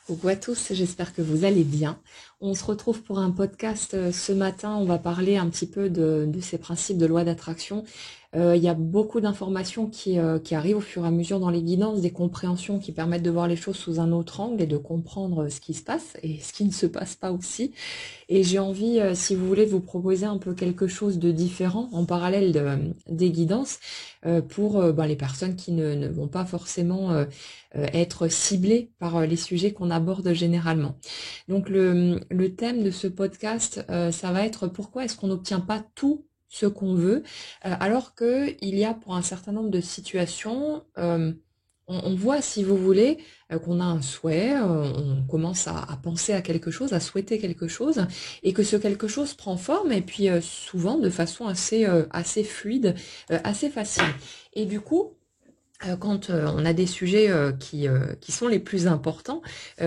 Coucou à tous, j'espère que vous allez bien. On se retrouve pour un podcast ce matin. On va parler un petit peu de ces principes de loi d'attraction. Il y a beaucoup d'informations qui arrivent au fur et à mesure dans les guidances, des compréhensions qui permettent de voir les choses sous un autre angle et de comprendre ce qui se passe et ce qui ne se passe pas aussi. Et j'ai envie, si vous voulez, de vous proposer un peu quelque chose de différent en parallèle des guidances pour les personnes qui ne vont pas forcément être ciblées par les sujets qu'on aborde généralement. Donc le thème de ce podcast, ça va être pourquoi est-ce qu'on n'obtient pas tout ce qu'on veut, alors que il y a pour un certain nombre de situations, on voit, si vous voulez, qu'on a un souhait, on commence à penser à quelque chose, à souhaiter quelque chose, et que ce quelque chose prend forme, et puis souvent de façon assez fluide, assez facile. Et du coup, quand on a des sujets qui sont les plus importants,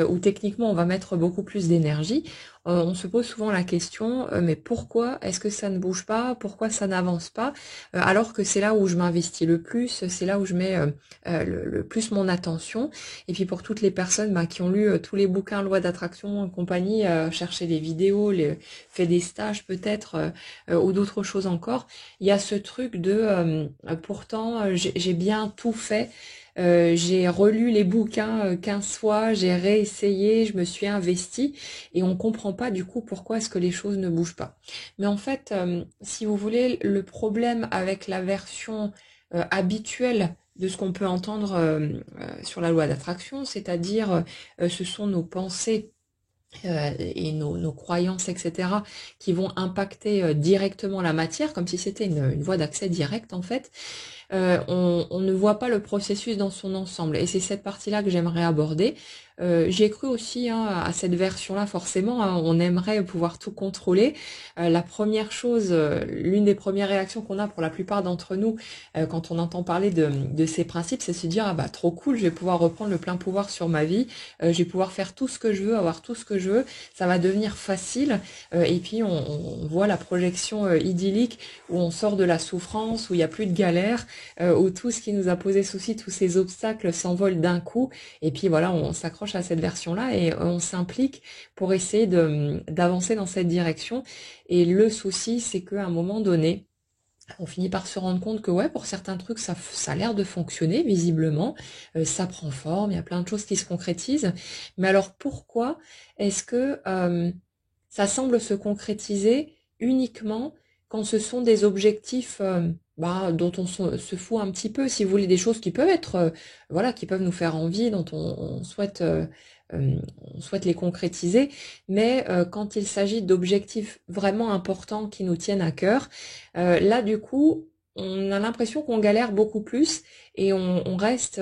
où techniquement on va mettre beaucoup plus d'énergie, on se pose souvent la question, mais pourquoi est-ce que ça ne bouge pas? Pourquoi ça n'avance pas? Alors que c'est là où je m'investis le plus, c'est là où je mets le plus mon attention. Et puis pour toutes les personnes qui ont lu tous les bouquins loi d'attraction et compagnie, cherché des vidéos, fait des stages peut-être, ou d'autres choses encore, il y a ce truc de pourtant j'ai bien tout fait. J'ai relu les bouquins 15 fois, j'ai réessayé, je me suis investie et on comprend pas du coup pourquoi est-ce que les choses ne bougent pas. Mais en fait, si vous voulez, le problème avec la version habituelle de ce qu'on peut entendre sur la loi d'attraction, c'est-à-dire ce sont nos pensées et nos croyances, etc., qui vont impacter directement la matière, comme si c'était une voie d'accès directe en fait. On ne voit pas le processus dans son ensemble. Et c'est cette partie-là que j'aimerais aborder. J'y ai cru aussi à cette version-là, forcément. On aimerait pouvoir tout contrôler. La première chose, l'une des premières réactions qu'on a pour la plupart d'entre nous quand on entend parler de ces principes, c'est se dire ah bah trop cool, je vais pouvoir reprendre le plein pouvoir sur ma vie, je vais pouvoir faire tout ce que je veux, avoir tout ce que je veux, ça va devenir facile. Et puis on voit la projection idyllique où on sort de la souffrance, où il n'y a plus de galère, où tout ce qui nous a posé souci, tous ces obstacles s'envolent d'un coup. Et puis voilà, on s'accroche à cette version-là et on s'implique pour essayer d'avancer dans cette direction. Et le souci, c'est qu'à un moment donné, on finit par se rendre compte que ouais, pour certains trucs, ça a l'air de fonctionner visiblement, ça prend forme, il y a plein de choses qui se concrétisent. Mais alors pourquoi est-ce que ça semble se concrétiser uniquement quand ce sont des objectifs dont on se fout un petit peu, si vous voulez, des choses qui peuvent être, voilà, qui peuvent nous faire envie, dont on souhaite les concrétiser, mais quand il s'agit d'objectifs vraiment importants qui nous tiennent à cœur, là du coup, on a l'impression qu'on galère beaucoup plus et on reste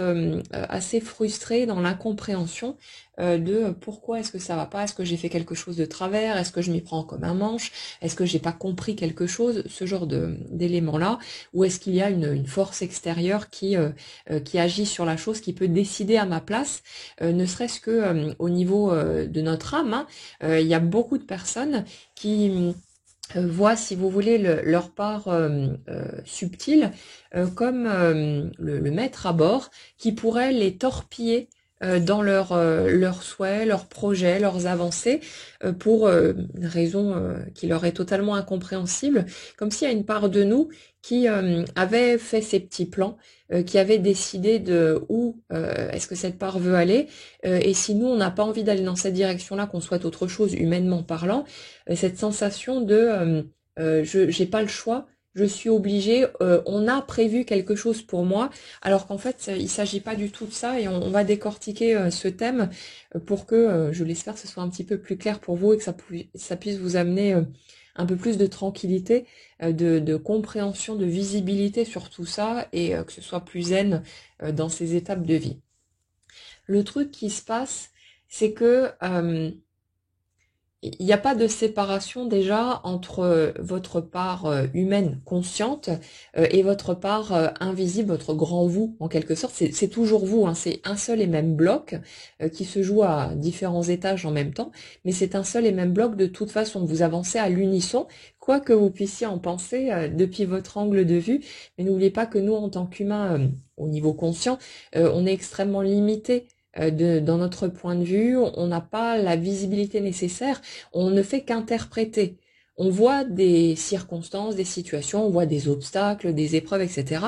assez frustré dans l'incompréhension de pourquoi est-ce que ça va pas, est-ce que j'ai fait quelque chose de travers, est-ce que je m'y prends comme un manche, est-ce que j'ai pas compris quelque chose, ce genre d'éléments-là, ou est-ce qu'il y a une force extérieure qui agit sur la chose, qui peut décider à ma place, ne serait-ce que au niveau de notre âme, hein. Il y a beaucoup de personnes qui voient, si vous voulez, leur part subtile comme le maître à bord qui pourrait les torpiller dans leurs souhaits, leurs projets, leurs avancées, pour une raison qui leur est totalement incompréhensible, comme s'il y a une part de nous qui avait fait ses petits plans, qui avait décidé de où est-ce que cette part veut aller, et si nous on n'a pas envie d'aller dans cette direction-là, qu'on souhaite autre chose humainement parlant, cette sensation de j'ai pas le choix, je suis obligée, on a prévu quelque chose pour moi, alors qu'en fait il s'agit pas du tout de ça et on va décortiquer ce thème pour que, je l'espère, ce soit un petit peu plus clair pour vous et que ça puisse vous amener un peu plus de tranquillité, de compréhension, de visibilité sur tout ça et que ce soit plus zen dans ces étapes de vie. Le truc qui se passe, c'est que il n'y a pas de séparation déjà entre votre part humaine consciente et votre part invisible, votre grand vous en quelque sorte. C'est toujours vous, hein, c'est un seul et même bloc qui se joue à différents étages en même temps, mais c'est un seul et même bloc de toute façon. Vous avancez à l'unisson, quoi que vous puissiez en penser depuis votre angle de vue, mais n'oubliez pas que nous, en tant qu'humains, au niveau conscient, on est extrêmement limité dans notre point de vue, on n'a pas la visibilité nécessaire, on ne fait qu'interpréter. On voit des circonstances, des situations, on voit des obstacles, des épreuves, etc.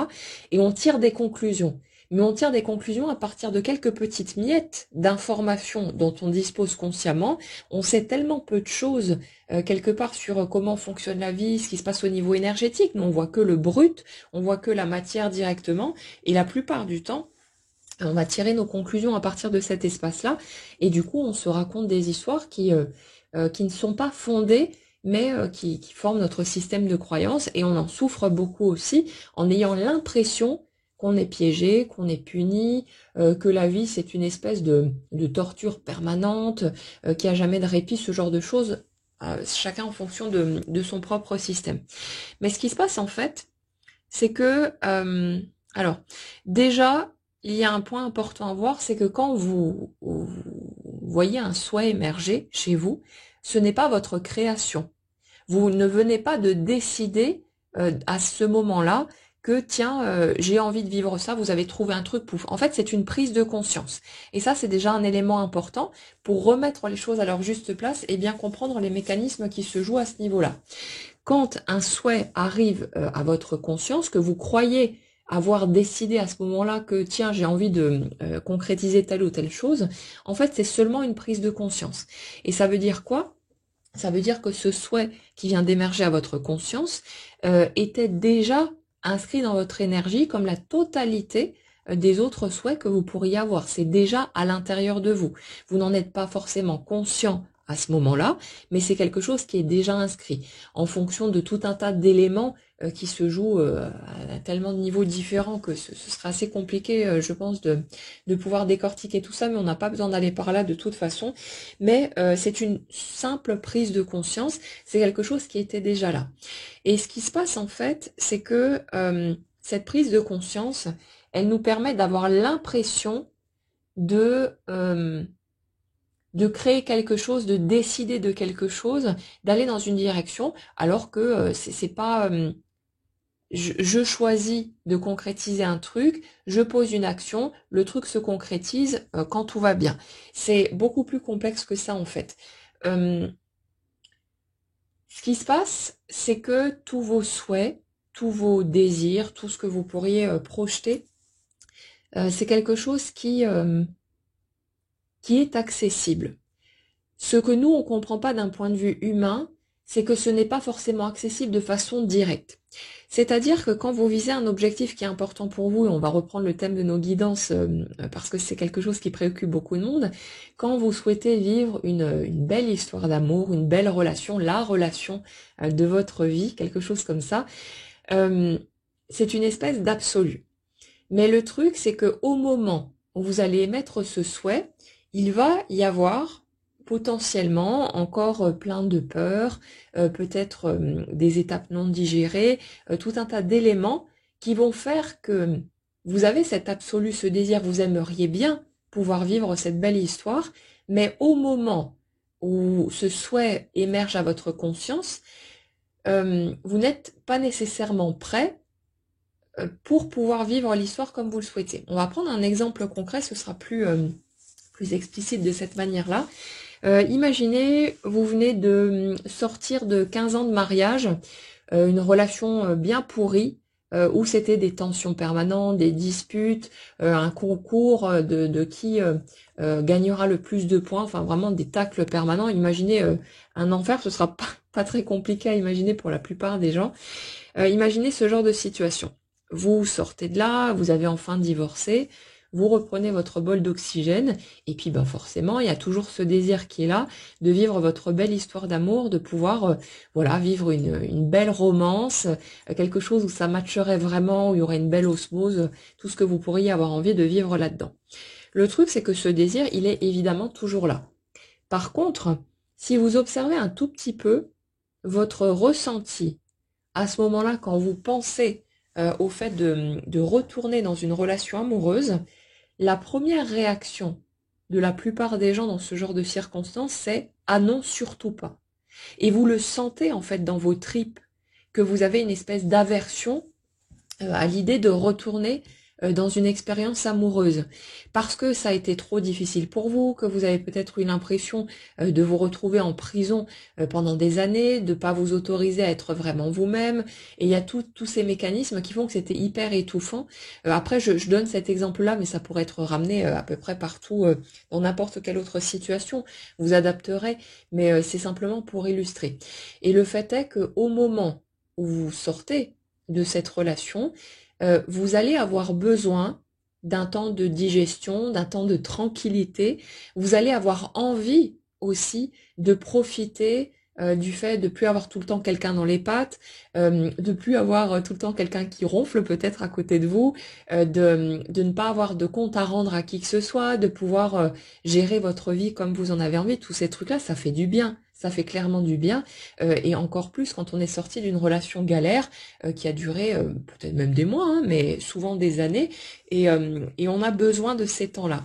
Et on tire des conclusions. Mais on tire des conclusions à partir de quelques petites miettes d'informations dont on dispose consciemment. On sait tellement peu de choses quelque part sur comment fonctionne la vie, ce qui se passe au niveau énergétique. Mais on voit que le brut, on voit que la matière directement. Et la plupart du temps, on va tirer nos conclusions à partir de cet espace-là. Et du coup, on se raconte des histoires qui ne sont pas fondées, mais qui forment notre système de croyance. Et on en souffre beaucoup aussi en ayant l'impression qu'on est piégé, qu'on est puni, que la vie c'est une espèce de torture permanente, qu'il n'y a jamais de répit, ce genre de choses, chacun en fonction de son propre système. Mais ce qui se passe en fait, c'est que, alors, déjà, il y a un point important à voir, c'est que quand vous voyez un souhait émerger chez vous, ce n'est pas votre création. Vous ne venez pas de décider à ce moment-là que tiens, j'ai envie de vivre ça, vous avez trouvé un truc, pouf. En fait, c'est une prise de conscience. Et ça, c'est déjà un élément important pour remettre les choses à leur juste place et bien comprendre les mécanismes qui se jouent à ce niveau-là. Quand un souhait arrive à votre conscience, que vous croyez avoir décidé à ce moment-là que tiens, j'ai envie de concrétiser telle ou telle chose, en fait, c'est seulement une prise de conscience. Et ça veut dire quoi ? Ça veut dire que ce souhait qui vient d'émerger à votre conscience était déjà inscrit dans votre énergie comme la totalité des autres souhaits que vous pourriez avoir. C'est déjà à l'intérieur de vous. Vous n'en êtes pas forcément conscient à ce moment-là, mais c'est quelque chose qui est déjà inscrit en fonction de tout un tas d'éléments qui se jouent à tellement de niveaux différents que ce sera assez compliqué, je pense, de pouvoir décortiquer tout ça, mais on n'a pas besoin d'aller par là de toute façon. Mais c'est une simple prise de conscience, c'est quelque chose qui était déjà là. Et ce qui se passe en fait, c'est que cette prise de conscience, elle nous permet d'avoir l'impression de créer quelque chose, de décider de quelque chose, d'aller dans une direction, alors que c'est pas je choisis de concrétiser un truc, je pose une action, le truc se concrétise quand tout va bien. C'est beaucoup plus complexe que ça en fait. Ce qui se passe, c'est que tous vos souhaits, tous vos désirs, tout ce que vous pourriez projeter, c'est quelque chose qui est accessible. Ce que nous, on comprend pas d'un point de vue humain, c'est que ce n'est pas forcément accessible de façon directe. C'est-à-dire que quand vous visez un objectif qui est important pour vous, et on va reprendre le thème de nos guidances parce que c'est quelque chose qui préoccupe beaucoup de monde, quand vous souhaitez vivre une belle histoire d'amour, une belle relation, la relation de votre vie, quelque chose comme ça, c'est une espèce d'absolu. Mais le truc, c'est que au moment où vous allez émettre ce souhait, il va y avoir potentiellement encore plein de peurs, peut-être des étapes non digérées, tout un tas d'éléments qui vont faire que vous avez cet absolu, ce désir, vous aimeriez bien pouvoir vivre cette belle histoire, mais au moment où ce souhait émerge à votre conscience, vous n'êtes pas nécessairement prêt pour pouvoir vivre l'histoire comme vous le souhaitez. On va prendre un exemple concret, ce sera plus explicite de cette manière-là. Imaginez, vous venez de sortir de 15 ans de mariage, une relation bien pourrie, où c'était des tensions permanentes, des disputes, un concours de qui gagnera le plus de points, enfin vraiment des tacles permanents. Imaginez un enfer, ce sera pas très compliqué à imaginer pour la plupart des gens. Imaginez ce genre de situation. Vous sortez de là, vous avez enfin divorcé, vous reprenez votre bol d'oxygène, et puis ben forcément, il y a toujours ce désir qui est là, de vivre votre belle histoire d'amour, de pouvoir voilà vivre une belle romance, quelque chose où ça matcherait vraiment, où il y aurait une belle osmose, tout ce que vous pourriez avoir envie de vivre là-dedans. Le truc, c'est que ce désir, il est évidemment toujours là. Par contre, si vous observez un tout petit peu votre ressenti, à ce moment-là, quand vous pensez au fait de retourner dans une relation amoureuse, la première réaction de la plupart des gens dans ce genre de circonstances, c'est « Ah non, surtout pas ». Et vous le sentez en fait dans vos tripes, que vous avez une espèce d'aversion à l'idée de retourner dans une expérience amoureuse, parce que ça a été trop difficile pour vous, que vous avez peut-être eu l'impression de vous retrouver en prison pendant des années, de pas vous autoriser à être vraiment vous-même, et il y a tous ces mécanismes qui font que c'était hyper étouffant. Après, je donne cet exemple-là, mais ça pourrait être ramené à peu près partout, dans n'importe quelle autre situation. Vous adapterez, mais c'est simplement pour illustrer. Et le fait est qu'au moment où vous sortez de cette relation, vous allez avoir besoin d'un temps de digestion, d'un temps de tranquillité. Vous allez avoir envie aussi de profiter du fait de plus avoir tout le temps quelqu'un dans les pattes, de plus avoir tout le temps quelqu'un qui ronfle peut-être à côté de vous, de ne pas avoir de compte à rendre à qui que ce soit, de pouvoir gérer votre vie comme vous en avez envie. Tous ces trucs-là, ça fait du bien. Ça fait clairement du bien, et encore plus quand on est sorti d'une relation galère qui a duré peut-être même des mois, hein, mais souvent des années, et on a besoin de ces temps-là.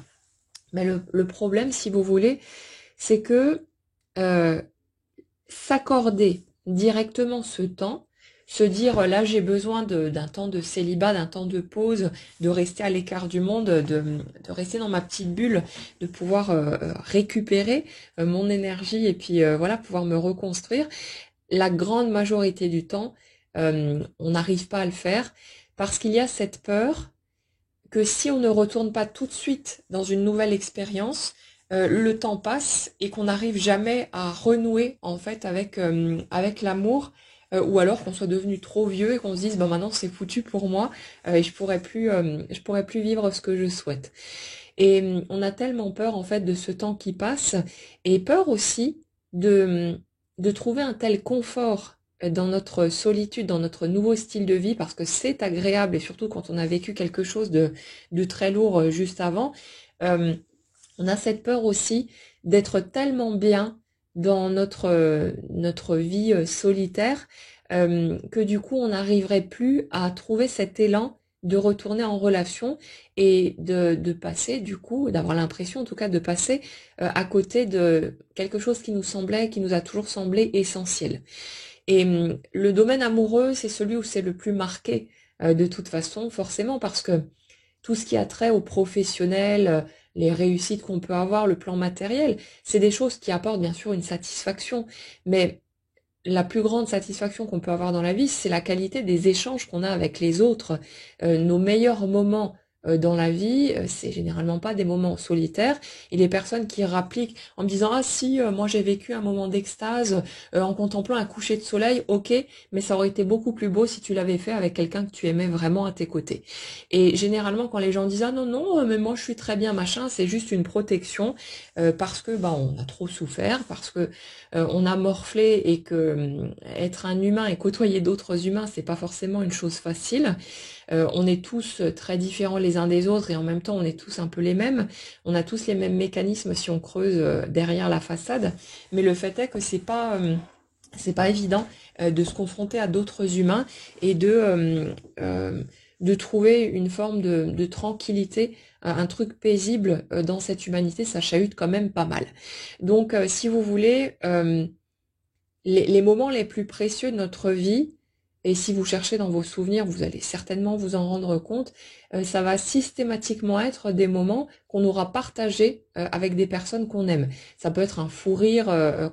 Mais le problème, si vous voulez, c'est que euh, s'accorder directement ce temps, se dire là j'ai besoin d'un temps de célibat, d'un temps de pause, de rester à l'écart du monde, de rester dans ma petite bulle, de pouvoir récupérer mon énergie et puis voilà, pouvoir me reconstruire. La grande majorité du temps, on n'arrive pas à le faire parce qu'il y a cette peur que si on ne retourne pas tout de suite dans une nouvelle expérience, le temps passe et qu'on n'arrive jamais à renouer en fait avec l'amour, ou alors qu'on soit devenu trop vieux et qu'on se dise bah maintenant c'est foutu pour moi, et je pourrais plus vivre ce que je souhaite. Et on a tellement peur en fait de ce temps qui passe, et peur aussi de trouver un tel confort dans notre solitude, dans notre nouveau style de vie, parce que c'est agréable, et surtout quand on a vécu quelque chose de très lourd juste avant, euh, on a cette peur aussi d'être tellement bien dans notre vie solitaire, que du coup on n'arriverait plus à trouver cet élan de retourner en relation et de passer du coup, d'avoir l'impression en tout cas de passer à côté de quelque chose qui nous a toujours semblé essentiel. Et le domaine amoureux, c'est celui où c'est le plus marqué de toute façon, forcément, parce que tout ce qui a trait au professionnel, les réussites qu'on peut avoir, le plan matériel, c'est des choses qui apportent bien sûr une satisfaction, mais la plus grande satisfaction qu'on peut avoir dans la vie, c'est la qualité des échanges qu'on a avec les autres. Nos meilleurs moments dans la vie, c'est généralement pas des moments solitaires. Et les personnes qui rappliquent en me disant ah si, moi j'ai vécu un moment d'extase en contemplant un coucher de soleil, ok, mais ça aurait été beaucoup plus beau si tu l'avais fait avec quelqu'un que tu aimais vraiment à tes côtés. Et généralement quand les gens disent ah non non, mais moi je suis très bien machin, c'est juste une protection parce que bah on a trop souffert, parce que on a morflé et que être un humain et côtoyer d'autres humains, c'est pas forcément une chose facile. On est tous très différents les uns des autres et en même temps on est tous un peu les mêmes. On a tous les mêmes mécanismes si on creuse derrière la façade. Mais le fait est que c'est pas évident de se confronter à d'autres humains et de trouver une forme de tranquillité, un truc paisible dans cette humanité, ça chahute quand même pas mal. Donc, si vous voulez, les moments les plus précieux de notre vie, et si vous cherchez dans vos souvenirs, vous allez certainement vous en rendre compte, ça va systématiquement être des moments qu'on aura partagés avec des personnes qu'on aime. Ça peut être un fou rire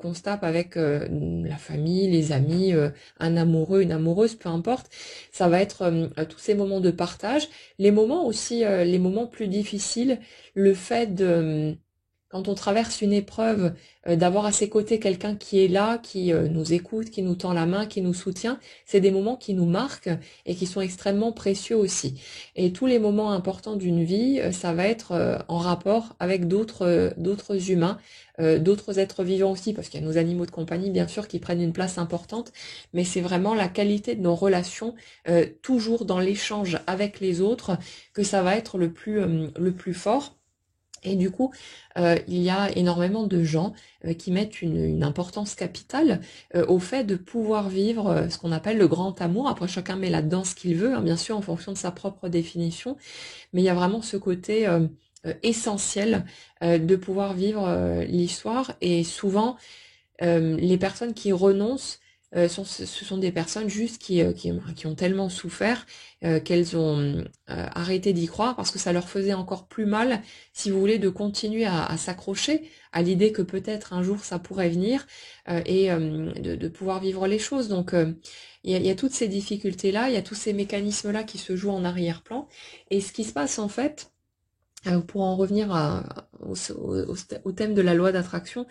qu'on se tape avec la famille, les amis, un amoureux, une amoureuse, peu importe. Ça va être tous ces moments de partage. Les moments aussi, les moments plus difficiles, le fait de quand on traverse une épreuve, d'avoir à ses côtés quelqu'un qui est là, qui nous écoute, qui nous tend la main, qui nous soutient, c'est des moments qui nous marquent et qui sont extrêmement précieux aussi. Et tous les moments importants d'une vie, ça va être en rapport avec d'autres humains, d'autres êtres vivants aussi, parce qu'il y a nos animaux de compagnie, bien sûr, qui prennent une place importante, mais c'est vraiment la qualité de nos relations, toujours dans l'échange avec les autres, que ça va être le plus fort. Et du coup, il y a énormément de gens qui mettent une importance capitale au fait de pouvoir vivre ce qu'on appelle le grand amour. Après, chacun met là-dedans ce qu'il veut, hein, bien sûr, en fonction de sa propre définition. Mais il y a vraiment ce côté essentiel de pouvoir vivre l'histoire. Et souvent, les personnes qui renoncent ce sont des personnes juste qui ont tellement souffert qu'elles ont arrêté d'y croire parce que ça leur faisait encore plus mal, si vous voulez, de continuer à s'accrocher à l'idée que peut-être un jour ça pourrait venir et de pouvoir vivre les choses. Donc il y a toutes ces difficultés-là, il y a tous ces mécanismes-là qui se jouent en arrière-plan. Et ce qui se passe en fait, pour en revenir au thème de la loi d'attraction,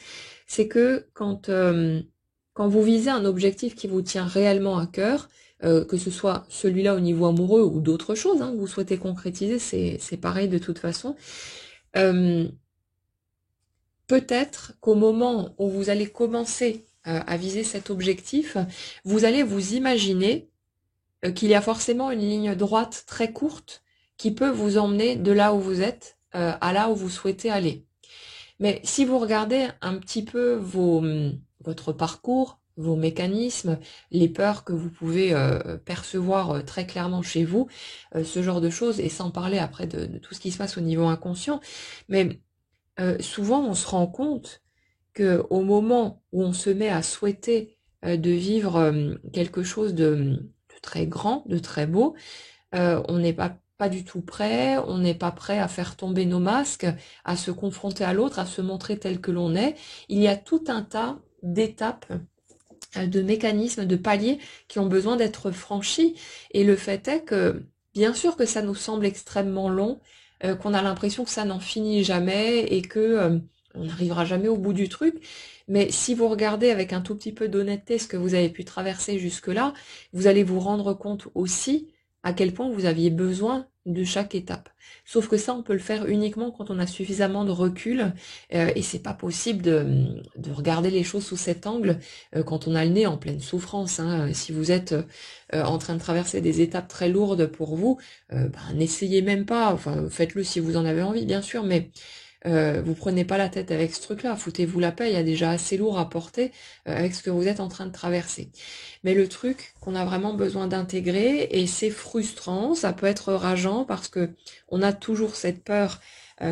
c'est que quand vous visez un objectif qui vous tient réellement à cœur, que ce soit celui-là au niveau amoureux ou d'autres choses que vous souhaitez concrétiser, c'est pareil de toute façon. Peut-être qu'au moment où vous allez commencer à viser cet objectif, vous allez vous imaginer qu'il y a forcément une ligne droite très courte qui peut vous emmener de là où vous êtes à là où vous souhaitez aller. Mais si vous regardez un petit peu votre parcours, vos mécanismes, les peurs que vous pouvez percevoir très clairement chez vous, ce genre de choses, et sans parler après de tout ce qui se passe au niveau inconscient, mais souvent on se rend compte que au moment où on se met à souhaiter de vivre quelque chose de très grand, de très beau, on n'est pas du tout prêt, on n'est pas prêt à faire tomber nos masques, à se confronter à l'autre, à se montrer tel que l'on est. Il y a tout un tas d'étapes, de mécanismes, de paliers qui ont besoin d'être franchis. Et le fait est que, bien sûr que ça nous semble extrêmement long, qu'on a l'impression que ça n'en finit jamais et que on n'arrivera jamais au bout du truc. Mais si vous regardez avec un tout petit peu d'honnêteté ce que vous avez pu traverser jusque-là, vous allez vous rendre compte aussi à quel point vous aviez besoin de chaque étape. Sauf que ça, on peut le faire uniquement quand on a suffisamment de recul et c'est pas possible de regarder les choses sous cet angle quand on a le nez en pleine souffrance. Si vous êtes en train de traverser des étapes très lourdes pour vous, n'essayez même pas. Enfin, faites-le si vous en avez envie, bien sûr, mais vous prenez pas la tête avec ce truc-là, foutez-vous la paix, il y a déjà assez lourd à porter avec ce que vous êtes en train de traverser. Mais le truc qu'on a vraiment besoin d'intégrer, et c'est frustrant, ça peut être rageant parce que on a toujours cette peur,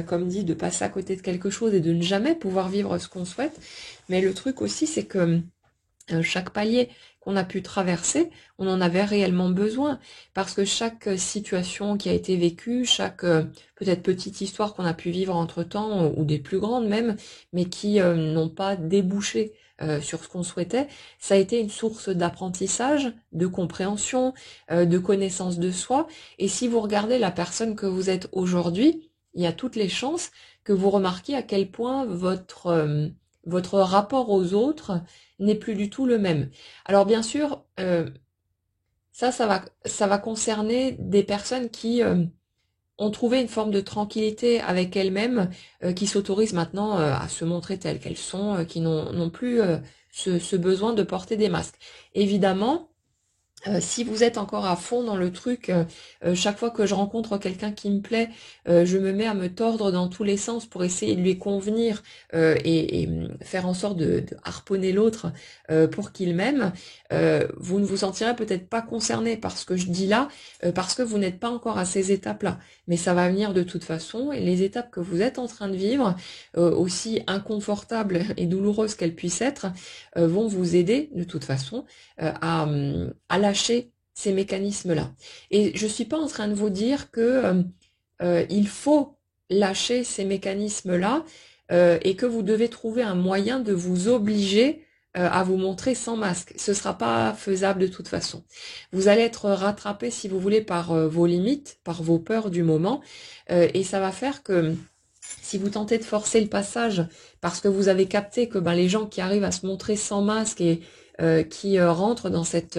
comme dit, de passer à côté de quelque chose et de ne jamais pouvoir vivre ce qu'on souhaite. Mais le truc aussi, c'est que chaque palier qu'on a pu traverser, on en avait réellement besoin, parce que chaque situation qui a été vécue, chaque peut-être petite histoire qu'on a pu vivre entre-temps, ou des plus grandes même, mais qui n'ont pas débouché sur ce qu'on souhaitait, ça a été une source d'apprentissage, de compréhension, de connaissance de soi, et si vous regardez la personne que vous êtes aujourd'hui, il y a toutes les chances que vous remarquiez à quel point votre rapport aux autres n'est plus du tout le même. Alors bien sûr, ça va concerner des personnes qui ont trouvé une forme de tranquillité avec elles-mêmes, qui s'autorisent maintenant à se montrer telles qu'elles sont, qui n'ont plus ce besoin de porter des masques. Évidemment, si vous êtes encore à fond dans le truc, chaque fois que je rencontre quelqu'un qui me plaît, je me mets à me tordre dans tous les sens pour essayer de lui convenir et faire en sorte de harponner l'autre pour qu'il m'aime, vous ne vous sentirez peut-être pas concerné par ce que je dis là, parce que vous n'êtes pas encore à ces étapes-là. Mais ça va venir de toute façon, et les étapes que vous êtes en train de vivre, aussi inconfortables et douloureuses qu'elles puissent être, vont vous aider de toute façon à lâcher ces mécanismes-là. Et je suis pas en train de vous dire que il faut lâcher ces mécanismes-là et que vous devez trouver un moyen de vous obliger à vous montrer sans masque. Ce sera pas faisable de toute façon. Vous allez être rattrapé, si vous voulez, par vos limites, par vos peurs du moment, et ça va faire que si vous tentez de forcer le passage parce que vous avez capté que les gens qui arrivent à se montrer sans masque et qui rentrent dans cette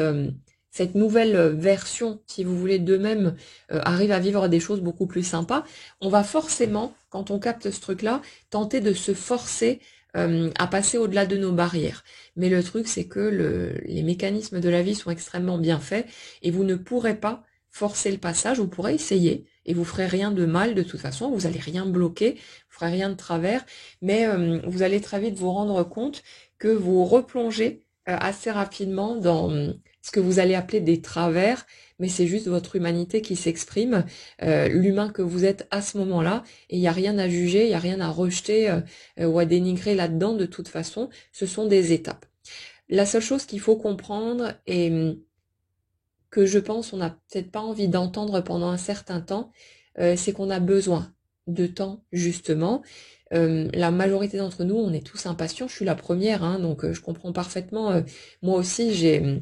nouvelle version, si vous voulez, d'eux-mêmes, arrivent à vivre des choses beaucoup plus sympas, on va forcément, quand on capte ce truc-là, tenter de se forcer à passer au-delà de nos barrières. Mais le truc, c'est que les mécanismes de la vie sont extrêmement bien faits et vous ne pourrez pas forcer le passage, vous pourrez essayer et vous ferez rien de mal de toute façon, vous allez rien bloquer, vous ferez rien de travers, mais vous allez très vite vous rendre compte que vous replongez assez rapidement dans ce que vous allez appeler des travers, mais c'est juste votre humanité qui s'exprime, l'humain que vous êtes à ce moment-là, et il n'y a rien à juger, il n'y a rien à rejeter ou à dénigrer là-dedans de toute façon, ce sont des étapes. La seule chose qu'il faut comprendre et que je pense on n'a peut-être pas envie d'entendre pendant un certain temps, c'est qu'on a besoin de temps justement. La majorité d'entre nous, on est tous impatients, je suis la première, hein, donc je comprends parfaitement. Moi aussi, j'ai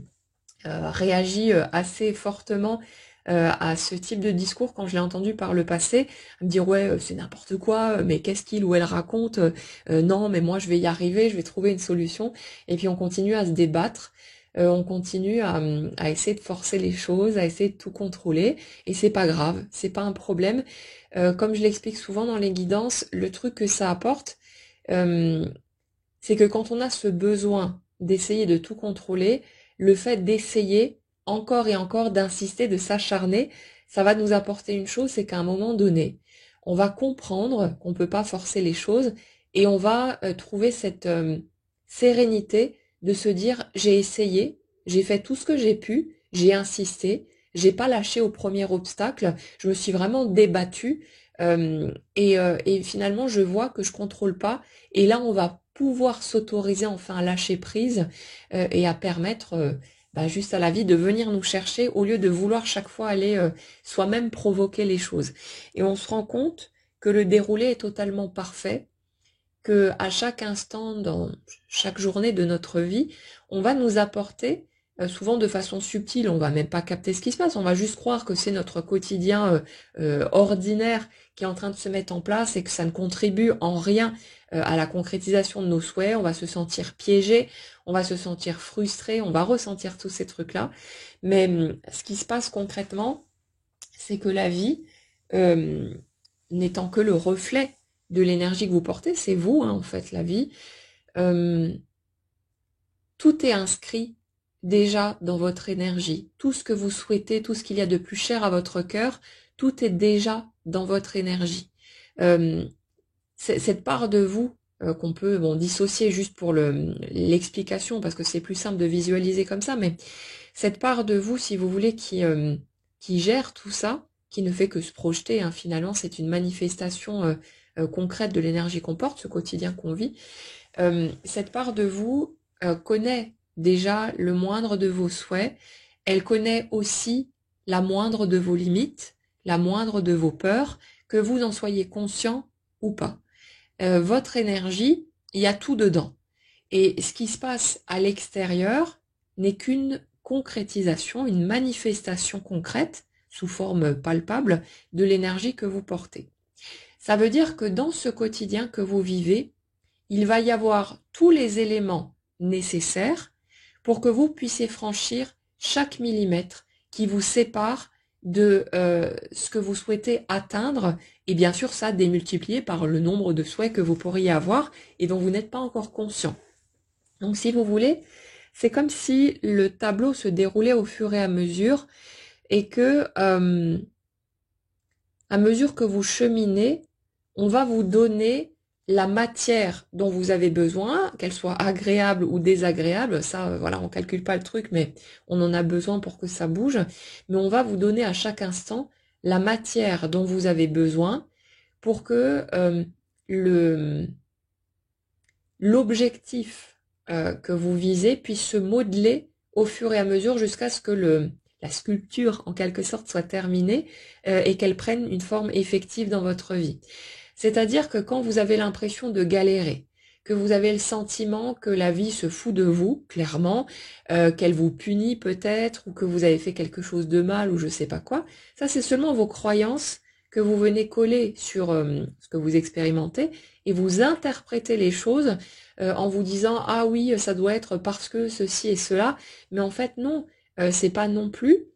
réagi assez fortement à ce type de discours quand je l'ai entendu par le passé, à me dire ouais c'est n'importe quoi, mais qu'est-ce qu'il ou elle raconte, non mais moi je vais y arriver, je vais trouver une solution, et puis on continue à se débattre, on continue à essayer de forcer les choses, à essayer de tout contrôler, et c'est pas grave, c'est pas un problème. Comme je l'explique souvent dans les guidances, le truc que ça apporte, euh, c'est que quand on a ce besoin d'essayer de tout contrôler, le fait d'essayer encore et encore, d'insister, de s'acharner, ça va nous apporter une chose, c'est qu'à un moment donné, on va comprendre qu'on ne peut pas forcer les choses et on va trouver cette sérénité de se dire j'ai essayé, j'ai fait tout ce que j'ai pu, j'ai insisté, j'ai pas lâché au premier obstacle, je me suis vraiment débattue et finalement je vois que je contrôle pas et là on va pouvoir s'autoriser enfin à lâcher prise et à permettre juste à la vie de venir nous chercher au lieu de vouloir chaque fois aller soi-même provoquer les choses. Et on se rend compte que le déroulé est totalement parfait, que à chaque instant, dans chaque journée de notre vie, on va nous apporter, souvent de façon subtile, on va même pas capter ce qui se passe, on va juste croire que c'est notre quotidien ordinaire qui est en train de se mettre en place et que ça ne contribue en rien à la concrétisation de nos souhaits, on va se sentir piégé, on va se sentir frustré, on va ressentir tous ces trucs-là. Mais ce qui se passe concrètement, c'est que la vie, euh, n'étant que le reflet de l'énergie que vous portez, c'est vous, hein, en fait, la vie. Euh, Tout est inscrit déjà dans votre énergie. Tout ce que vous souhaitez, tout ce qu'il y a de plus cher à votre cœur, tout est déjà dans votre énergie. Euh, cette part de vous qu'on peut dissocier juste pour l'explication, parce que c'est plus simple de visualiser comme ça, mais cette part de vous, si vous voulez, qui gère tout ça, qui ne fait que se projeter, hein, finalement, c'est une manifestation concrète de l'énergie qu'on porte, ce quotidien qu'on vit. Cette part de vous connaît déjà le moindre de vos souhaits, elle connaît aussi la moindre de vos limites, la moindre de vos peurs, que vous en soyez conscient ou pas. Votre énergie, il y a tout dedans. Et ce qui se passe à l'extérieur n'est qu'une concrétisation, une manifestation concrète, sous forme palpable, de l'énergie que vous portez. Ça veut dire que dans ce quotidien que vous vivez, il va y avoir tous les éléments nécessaires pour que vous puissiez franchir chaque millimètre qui vous sépare de ce que vous souhaitez atteindre, et bien sûr ça démultiplié par le nombre de souhaits que vous pourriez avoir et dont vous n'êtes pas encore conscient. Donc si vous voulez, c'est comme si le tableau se déroulait au fur et à mesure et que à mesure que vous cheminez, on va vous donner la matière dont vous avez besoin, qu'elle soit agréable ou désagréable, ça, voilà, on calcule pas le truc, mais on en a besoin pour que ça bouge. Mais on va vous donner à chaque instant la matière dont vous avez besoin pour que l'objectif que vous visez puisse se modeler au fur et à mesure jusqu'à ce que la sculpture, en quelque sorte, soit terminée et qu'elle prenne une forme effective dans votre vie. C'est-à-dire que quand vous avez l'impression de galérer, que vous avez le sentiment que la vie se fout de vous, clairement, qu'elle vous punit peut-être, ou que vous avez fait quelque chose de mal, ou je sais pas quoi, ça c'est seulement vos croyances que vous venez coller sur ce que vous expérimentez, et vous interprétez les choses en vous disant « Ah oui, ça doit être parce que ceci et cela », mais en fait non, c'est pas non plus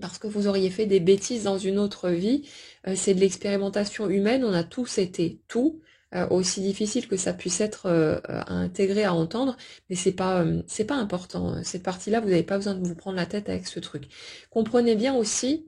parce que vous auriez fait des bêtises dans une autre vie, c'est de l'expérimentation humaine, on a tous été tout, aussi difficile que ça puisse être à intégrer, à entendre, mais c'est pas important. Cette partie-là, vous n'avez pas besoin de vous prendre la tête avec ce truc. Comprenez bien aussi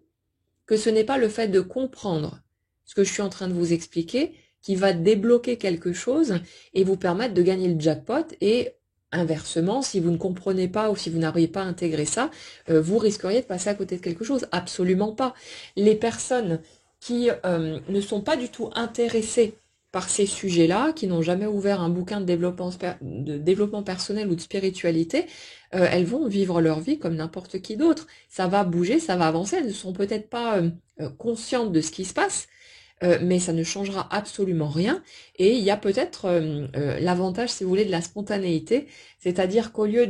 que ce n'est pas le fait de comprendre ce que je suis en train de vous expliquer qui va débloquer quelque chose et vous permettre de gagner le jackpot, et inversement, si vous ne comprenez pas ou si vous n'arrivez pas à intégrer ça, vous risqueriez de passer à côté de quelque chose. Absolument pas. Les personnes qui ne sont pas du tout intéressées par ces sujets-là, qui n'ont jamais ouvert un bouquin de développement personnel ou de spiritualité, elles vont vivre leur vie comme n'importe qui d'autre. Ça va bouger, ça va avancer, elles ne sont peut-être pas conscientes de ce qui se passe, mais ça ne changera absolument rien. Et il y a peut-être l'avantage, si vous voulez, de la spontanéité, c'est-à-dire qu'au lieu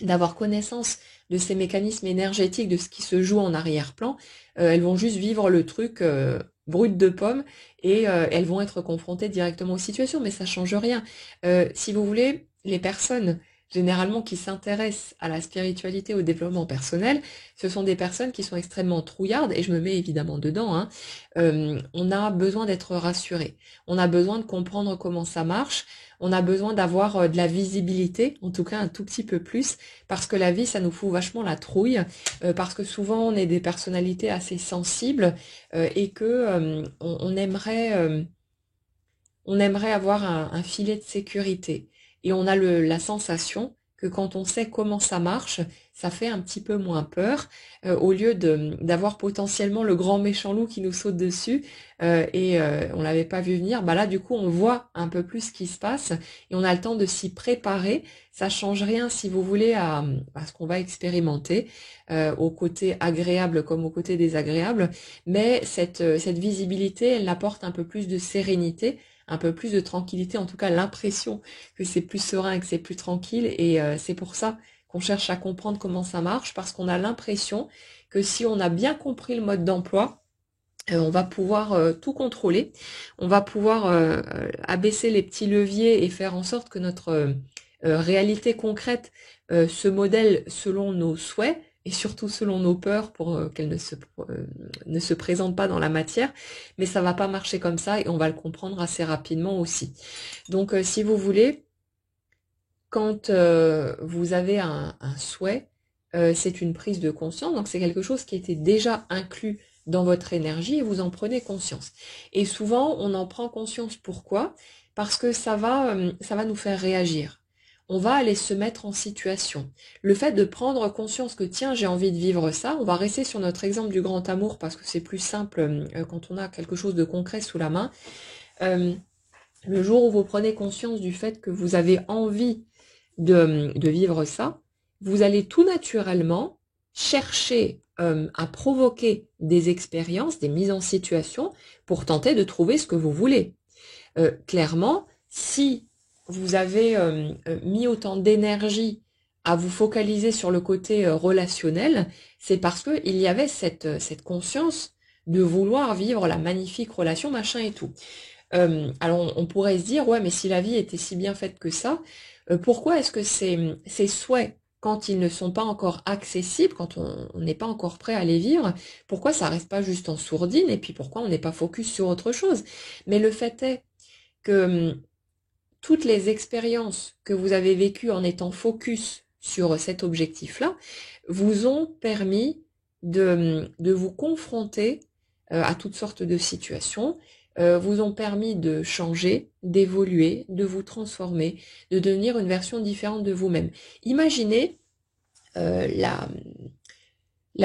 d'avoir connaissance de ces mécanismes énergétiques, de ce qui se joue en arrière-plan, elles vont juste vivre le truc brut de pomme et elles vont être confrontées directement aux situations, mais ça change rien. Si vous voulez, les personnes généralement qui s'intéressent à la spiritualité, au développement personnel, ce sont des personnes qui sont extrêmement trouillardes, et je me mets évidemment dedans, hein. On a besoin d'être rassuré, on a besoin de comprendre comment ça marche, on a besoin d'avoir de la visibilité, en tout cas un tout petit peu plus, parce que la vie, ça nous fout vachement la trouille, parce que souvent on est des personnalités assez sensibles et que on aimerait avoir un filet de sécurité. Et on a la sensation que quand on sait comment ça marche, ça fait un petit peu moins peur, au lieu d'avoir potentiellement le grand méchant loup qui nous saute dessus, et on l'avait pas vu venir. Bah là, du coup, on voit un peu plus ce qui se passe et on a le temps de s'y préparer. Ça change rien, si vous voulez, à ce qu'on va expérimenter, au côté agréable comme au côté désagréable. Mais cette visibilité, elle apporte un peu plus de sérénité, un peu plus de tranquillité, en tout cas l'impression que c'est plus serein et que c'est plus tranquille, et c'est pour ça qu'on cherche à comprendre comment ça marche, parce qu'on a l'impression que si on a bien compris le mode d'emploi, on va pouvoir tout contrôler, on va pouvoir abaisser les petits leviers et faire en sorte que notre réalité concrète se modèle selon nos souhaits, et surtout selon nos peurs, pour qu'elles ne se présentent pas dans la matière. Mais ça va pas marcher comme ça, et on va le comprendre assez rapidement aussi. Donc si vous voulez, quand vous avez un souhait, c'est une prise de conscience, donc c'est quelque chose qui était déjà inclus dans votre énergie et vous en prenez conscience. Et souvent, on en prend conscience. Pourquoi? Parce que ça va nous faire réagir. On va aller se mettre en situation. Le fait de prendre conscience que tiens, j'ai envie de vivre ça, on va rester sur notre exemple du grand amour parce que c'est plus simple quand on a quelque chose de concret sous la main. Le jour où vous prenez conscience du fait que vous avez envie de vivre ça, vous allez tout naturellement chercher à provoquer des expériences, des mises en situation pour tenter de trouver ce que vous voulez. Clairement, si vous avez mis autant d'énergie à vous focaliser sur le côté relationnel, c'est parce qu'il y avait cette conscience de vouloir vivre la magnifique relation, machin et tout. Alors on pourrait se dire, ouais, mais si la vie était si bien faite que ça, pourquoi est-ce que ces souhaits, quand ils ne sont pas encore accessibles, quand on n'est pas encore prêt à les vivre, pourquoi ça reste pas juste en sourdine, et puis pourquoi on n'est pas focus sur autre chose? Mais le fait est que toutes les expériences que vous avez vécues en étant focus sur cet objectif-là vous ont permis de vous confronter à toutes sortes de situations, vous ont permis de changer, d'évoluer, de vous transformer, de devenir une version différente de vous-même. Imaginez la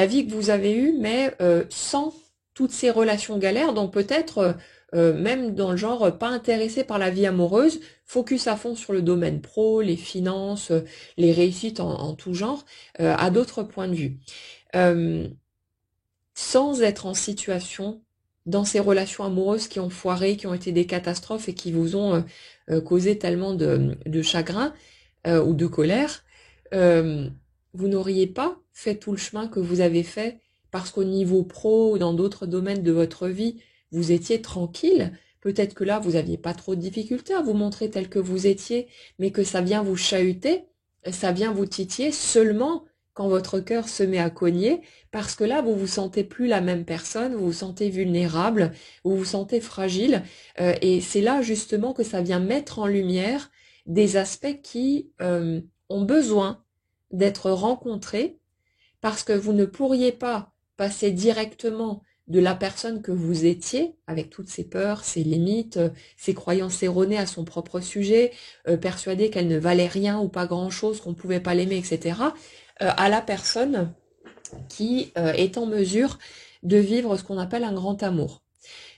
vie que vous avez eue, mais sans toutes ces relations galères, donc peut-être même dans le genre pas intéressé par la vie amoureuse, focus à fond sur le domaine pro, les finances, les réussites en tout genre, à d'autres points de vue. Sans être en situation dans ces relations amoureuses qui ont foiré, qui ont été des catastrophes et qui vous ont causé tellement de chagrin ou de colère, vous n'auriez pas fait tout le chemin que vous avez fait parce qu'au niveau pro ou dans d'autres domaines de votre vie, vous étiez tranquille. Peut-être que là, vous n'aviez pas trop de difficultés à vous montrer tel que vous étiez, mais que ça vient vous chahuter, ça vient vous titiller seulement quand votre cœur se met à cogner, parce que là, vous vous sentez plus la même personne, vous vous sentez vulnérable, vous vous sentez fragile, et c'est là justement que ça vient mettre en lumière des aspects qui ont besoin d'être rencontrés, parce que vous ne pourriez pas passer directement de la personne que vous étiez, avec toutes ses peurs, ses limites, ses croyances erronées à son propre sujet, persuadée qu'elle ne valait rien ou pas grand-chose, qu'on ne pouvait pas l'aimer, etc., à la personne qui est en mesure de vivre ce qu'on appelle un grand amour.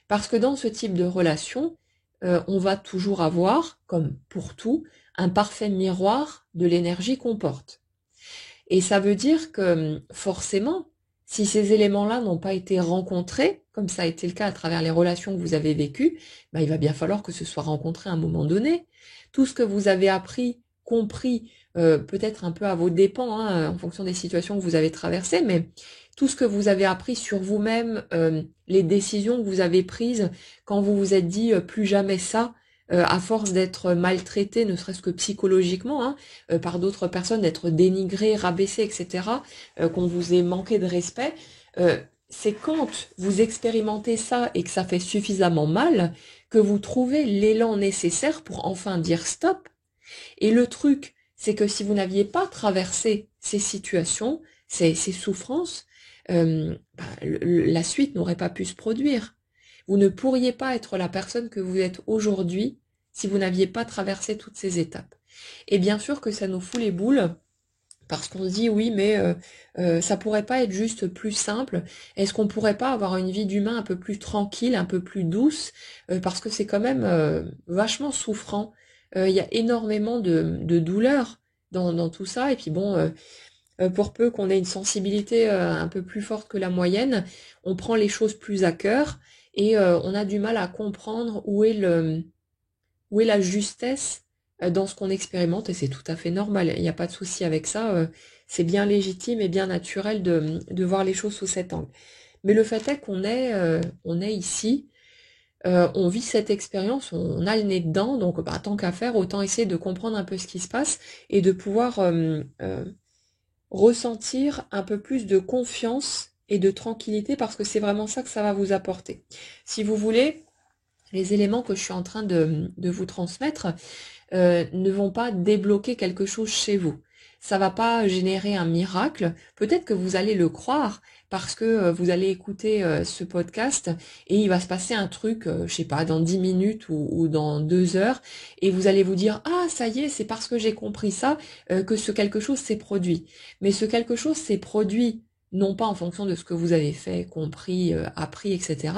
Parce que dans ce type de relation, on va toujours avoir, comme pour tout, un parfait miroir de l'énergie qu'on porte. Et ça veut dire que forcément, si ces éléments-là n'ont pas été rencontrés, comme ça a été le cas à travers les relations que vous avez vécues, il va bien falloir que ce soit rencontré à un moment donné. Tout ce que vous avez appris, compris, peut-être un peu à vos dépens, hein, en fonction des situations que vous avez traversées, mais tout ce que vous avez appris sur vous-même, les décisions que vous avez prises quand vous vous êtes dit plus jamais ça, à force d'être maltraité, ne serait-ce que psychologiquement, hein, par d'autres personnes, d'être dénigré, rabaissé, etc., qu'on vous ait manqué de respect, c'est quand vous expérimentez ça et que ça fait suffisamment mal que vous trouvez l'élan nécessaire pour enfin dire stop. Et le truc, c'est que si vous n'aviez pas traversé ces situations, ces souffrances, la suite n'aurait pas pu se produire. Vous ne pourriez pas être la personne que vous êtes aujourd'hui si vous n'aviez pas traversé toutes ces étapes. Et bien sûr que ça nous fout les boules, parce qu'on se dit oui, mais ça pourrait pas être juste plus simple. Est-ce qu'on pourrait pas avoir une vie d'humain un peu plus tranquille, un peu plus douce, parce que c'est quand même vachement souffrant. Il y a énormément de douleur dans tout ça. Et puis bon, pour peu qu'on ait une sensibilité un peu plus forte que la moyenne, on prend les choses plus à cœur et on a du mal à comprendre où est la justesse dans ce qu'on expérimente, et c'est tout à fait normal, il n'y a pas de souci avec ça, c'est bien légitime et bien naturel de voir les choses sous cet angle. Mais le fait est on est ici, on vit cette expérience, on a le nez dedans, donc tant qu'à faire, autant essayer de comprendre un peu ce qui se passe et de pouvoir ressentir un peu plus de confiance et de tranquillité, parce que c'est vraiment ça que ça va vous apporter. Si vous voulez, les éléments que je suis en train de vous transmettre ne vont pas débloquer quelque chose chez vous. Ça va pas générer un miracle. Peut-être que vous allez le croire parce que vous allez écouter ce podcast et il va se passer un truc, je sais pas, dans 10 minutes ou dans 2 heures, et vous allez vous dire ah ça y est, c'est parce que j'ai compris ça que ce quelque chose s'est produit. Mais ce quelque chose s'est produit non pas en fonction de ce que vous avez fait, compris, appris, etc.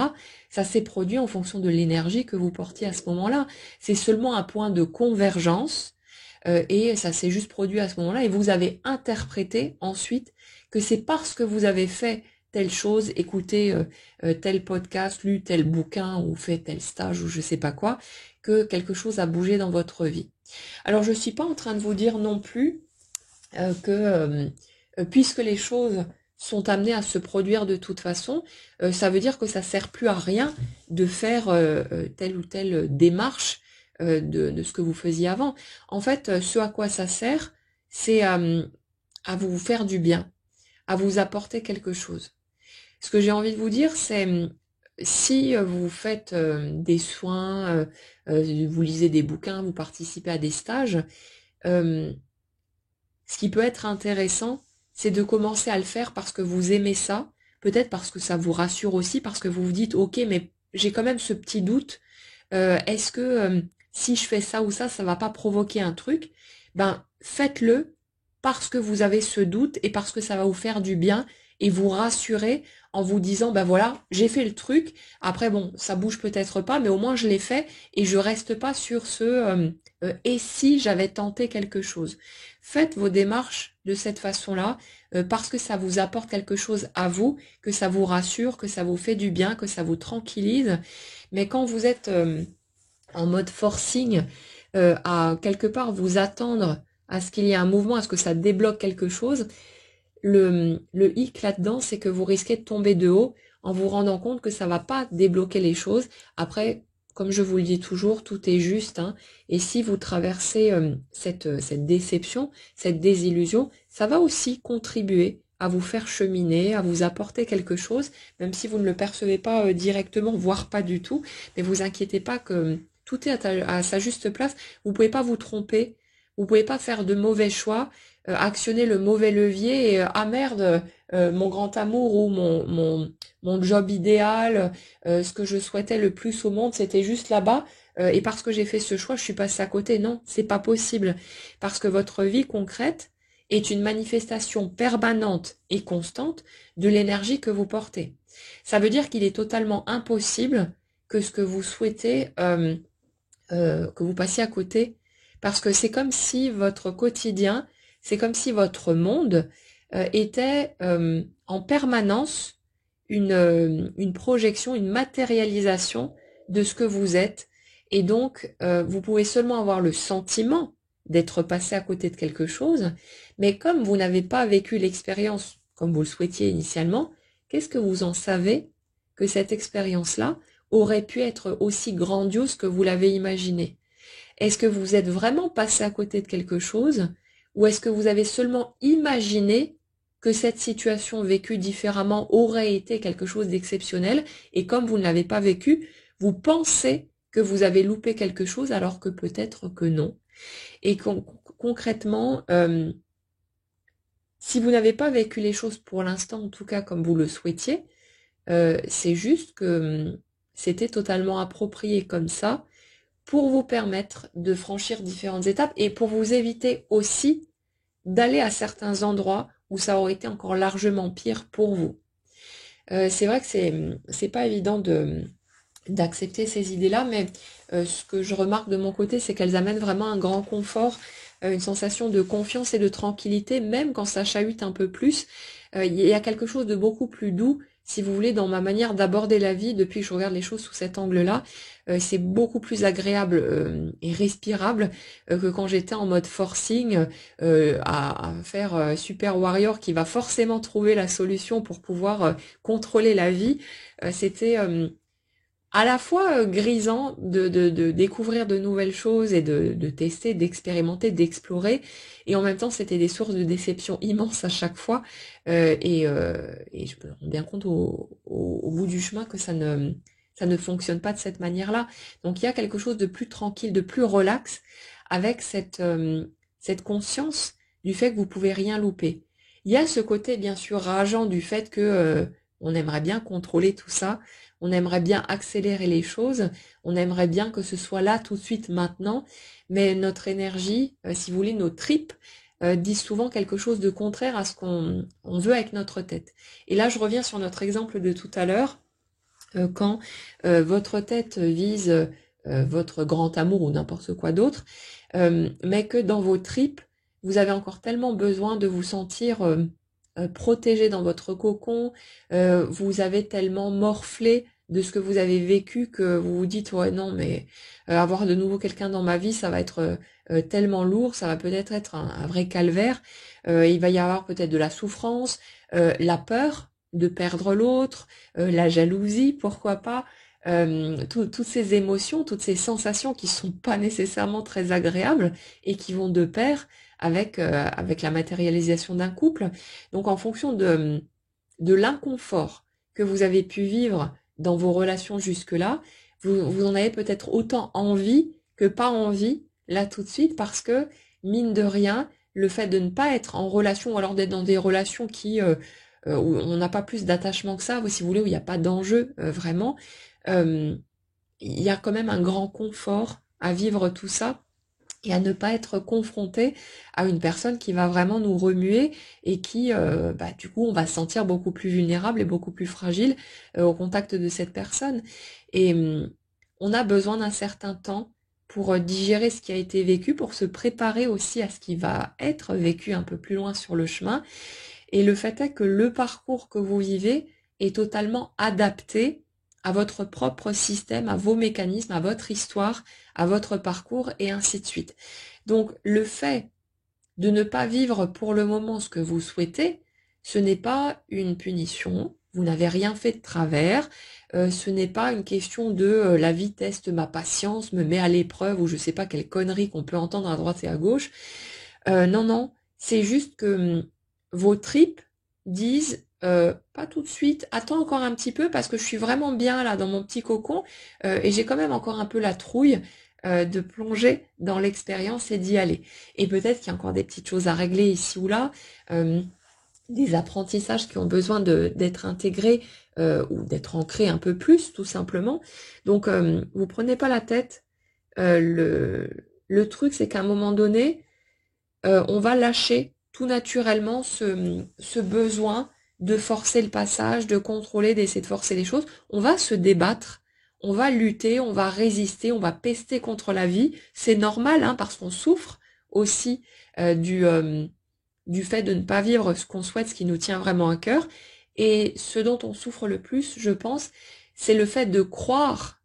Ça s'est produit en fonction de l'énergie que vous portiez à ce moment-là. C'est seulement un point de convergence et ça s'est juste produit à ce moment-là, et vous avez interprété ensuite que c'est parce que vous avez fait telle chose, écouté tel podcast, lu tel bouquin ou fait tel stage ou je sais pas quoi, que quelque chose a bougé dans votre vie. Alors je suis pas en train de vous dire non plus que puisque les choses sont amenées à se produire de toute façon, ça veut dire que ça sert plus à rien de faire telle ou telle démarche de ce que vous faisiez avant. En fait, ce à quoi ça sert, c'est à vous faire du bien, à vous apporter quelque chose. Ce que j'ai envie de vous dire, c'est si vous faites des soins, vous lisez des bouquins, vous participez à des stages, ce qui peut être intéressant, c'est de commencer à le faire parce que vous aimez ça, peut-être parce que ça vous rassure aussi, parce que vous vous dites, ok, mais j'ai quand même ce petit doute, est-ce que si je fais ça ou ça va pas provoquer un truc? Ben, faites-le parce que vous avez ce doute et parce que ça va vous faire du bien et vous rassurer en vous disant, ben voilà, j'ai fait le truc, après bon, ça bouge peut-être pas, mais au moins je l'ai fait et je reste pas sur ce et si j'avais tenté quelque chose. Faites vos démarches de cette façon-là, parce que ça vous apporte quelque chose à vous, que ça vous rassure, que ça vous fait du bien, que ça vous tranquillise. Mais quand vous êtes en mode forcing, à quelque part vous attendre à ce qu'il y ait un mouvement, à ce que ça débloque quelque chose, le hic là-dedans, c'est que vous risquez de tomber de haut en vous rendant compte que ça va pas débloquer les choses. Après, comme je vous le dis toujours, tout est juste, hein, et si vous traversez cette déception, cette désillusion, ça va aussi contribuer à vous faire cheminer, à vous apporter quelque chose, même si vous ne le percevez pas directement, voire pas du tout. Mais vous inquiétez pas que tout est à sa juste place. Vous pouvez pas vous tromper, vous pouvez pas faire de mauvais choix, actionner le mauvais levier et ah merde, mon grand amour ou mon job idéal, ce que je souhaitais le plus au monde, c'était juste là-bas. Et parce que j'ai fait ce choix, je suis passée à côté. Non, c'est pas possible. Parce que votre vie concrète est une manifestation permanente et constante de l'énergie que vous portez. Ça veut dire qu'il est totalement impossible que ce que vous souhaitez que vous passiez à côté, parce que c'est comme si votre quotidien, c'est comme si votre monde était en permanence une projection, une matérialisation de ce que vous êtes. Et donc, vous pouvez seulement avoir le sentiment d'être passé à côté de quelque chose, mais comme vous n'avez pas vécu l'expérience comme vous le souhaitiez initialement, qu'est-ce que vous en savez que cette expérience-là aurait pu être aussi grandiose que vous l'avez imaginé? Est-ce que vous êtes vraiment passé à côté de quelque chose, ou est-ce que vous avez seulement imaginé que cette situation vécue différemment aurait été quelque chose d'exceptionnel, et comme vous ne l'avez pas vécu, vous pensez que vous avez loupé quelque chose alors que peut-être que non. Et concrètement, si vous n'avez pas vécu les choses pour l'instant, en tout cas comme vous le souhaitiez, c'est juste que c'était totalement approprié comme ça pour vous permettre de franchir différentes étapes et pour vous éviter aussi d'aller à certains endroits où ça aurait été encore largement pire pour vous. C'est vrai que c'est pas évident d'accepter ces idées-là, mais ce que je remarque de mon côté, c'est qu'elles amènent vraiment un grand confort, une sensation de confiance et de tranquillité, même quand ça chahute un peu plus. Il y a quelque chose de beaucoup plus doux, si vous voulez, dans ma manière d'aborder la vie depuis que je regarde les choses sous cet angle-là. C'est beaucoup plus agréable et respirable que quand j'étais en mode forcing à faire Super Warrior qui va forcément trouver la solution pour pouvoir contrôler la vie. C'était à la fois grisant de découvrir de nouvelles choses et de tester, d'expérimenter, d'explorer, et en même temps c'était des sources de déception immenses à chaque fois, et je me rends bien compte au bout du chemin que ça ne fonctionne pas de cette manière-là. Donc il y a quelque chose de plus tranquille, de plus relax, avec cette conscience du fait que vous pouvez rien louper. Il y a ce côté bien sûr rageant du fait que on aimerait bien contrôler tout ça. On aimerait bien accélérer les choses, on aimerait bien que ce soit là tout de suite maintenant, mais notre énergie, si vous voulez, nos tripes, disent souvent quelque chose de contraire à ce qu'on veut avec notre tête. Et là, je reviens sur notre exemple de tout à l'heure, quand votre tête vise votre grand amour ou n'importe quoi d'autre, mais que dans vos tripes, vous avez encore tellement besoin de vous sentir protégé dans votre cocon, vous avez tellement morflé de ce que vous avez vécu que vous vous dites ouais non mais avoir de nouveau quelqu'un dans ma vie ça va être tellement lourd, ça va peut-être être un vrai calvaire, il va y avoir peut-être de la souffrance, la peur de perdre l'autre, la jalousie pourquoi pas, toutes ces émotions, toutes ces sensations qui sont pas nécessairement très agréables et qui vont de pair avec la matérialisation d'un couple. Donc en fonction de l'inconfort que vous avez pu vivre dans vos relations jusque-là, vous en avez peut-être autant envie que pas envie là tout de suite, parce que mine de rien, le fait de ne pas être en relation ou alors d'être dans des relations où on n'a pas plus d'attachement que ça, si vous voulez, où il n'y a pas d'enjeu vraiment, il y a quand même un grand confort à vivre tout ça et à ne pas être confronté à une personne qui va vraiment nous remuer et qui, du coup, on va se sentir beaucoup plus vulnérable et beaucoup plus fragile au contact de cette personne. Et on a besoin d'un certain temps pour digérer ce qui a été vécu, pour se préparer aussi à ce qui va être vécu un peu plus loin sur le chemin. Et le fait est que le parcours que vous vivez est totalement adapté à votre propre système, à vos mécanismes, à votre histoire, à votre parcours et ainsi de suite. Donc le fait de ne pas vivre pour le moment ce que vous souhaitez, ce n'est pas une punition, vous n'avez rien fait de travers, ce n'est pas une question de la vie teste ma patience, me met à l'épreuve ou je sais pas quelle connerie qu'on peut entendre à droite et à gauche. Non, c'est juste que vos tripes disent pas tout de suite, attends encore un petit peu parce que je suis vraiment bien là dans mon petit cocon et j'ai quand même encore un peu la trouille de plonger dans l'expérience et d'y aller. Et peut-être qu'il y a encore des petites choses à régler ici ou là, des apprentissages qui ont besoin d'être intégrés ou d'être ancrés un peu plus tout simplement. Donc vous prenez pas la tête. Le truc c'est qu'à un moment donné, on va lâcher tout naturellement ce besoin de forcer le passage, de contrôler, d'essayer de forcer les choses. On va se débattre, on va lutter, on va résister, on va pester contre la vie. C'est normal, hein, parce qu'on souffre aussi du fait de ne pas vivre ce qu'on souhaite, ce qui nous tient vraiment à cœur. Et ce dont on souffre le plus, je pense, c'est le fait de croire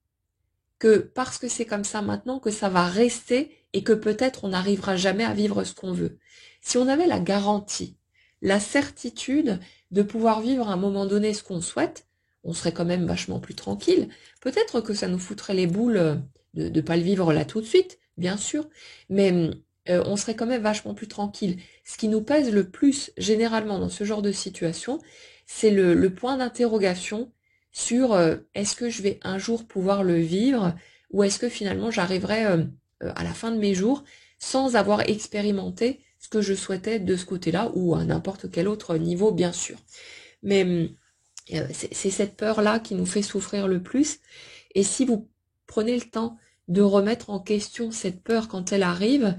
que parce que c'est comme ça maintenant, que ça va rester et que peut-être on n'arrivera jamais à vivre ce qu'on veut. Si on avait la garantie, la certitude de pouvoir vivre à un moment donné ce qu'on souhaite, on serait quand même vachement plus tranquille. Peut-être que ça nous foutrait les boules de ne pas le vivre là tout de suite, bien sûr, mais on serait quand même vachement plus tranquille. Ce qui nous pèse le plus généralement dans ce genre de situation, c'est le point d'interrogation sur est-ce que je vais un jour pouvoir le vivre ou est-ce que finalement j'arriverai à la fin de mes jours sans avoir expérimenté ce que je souhaitais de ce côté-là ou à n'importe quel autre niveau, bien sûr. Mais c'est cette peur-là qui nous fait souffrir le plus. Et si vous prenez le temps de remettre en question cette peur quand elle arrive,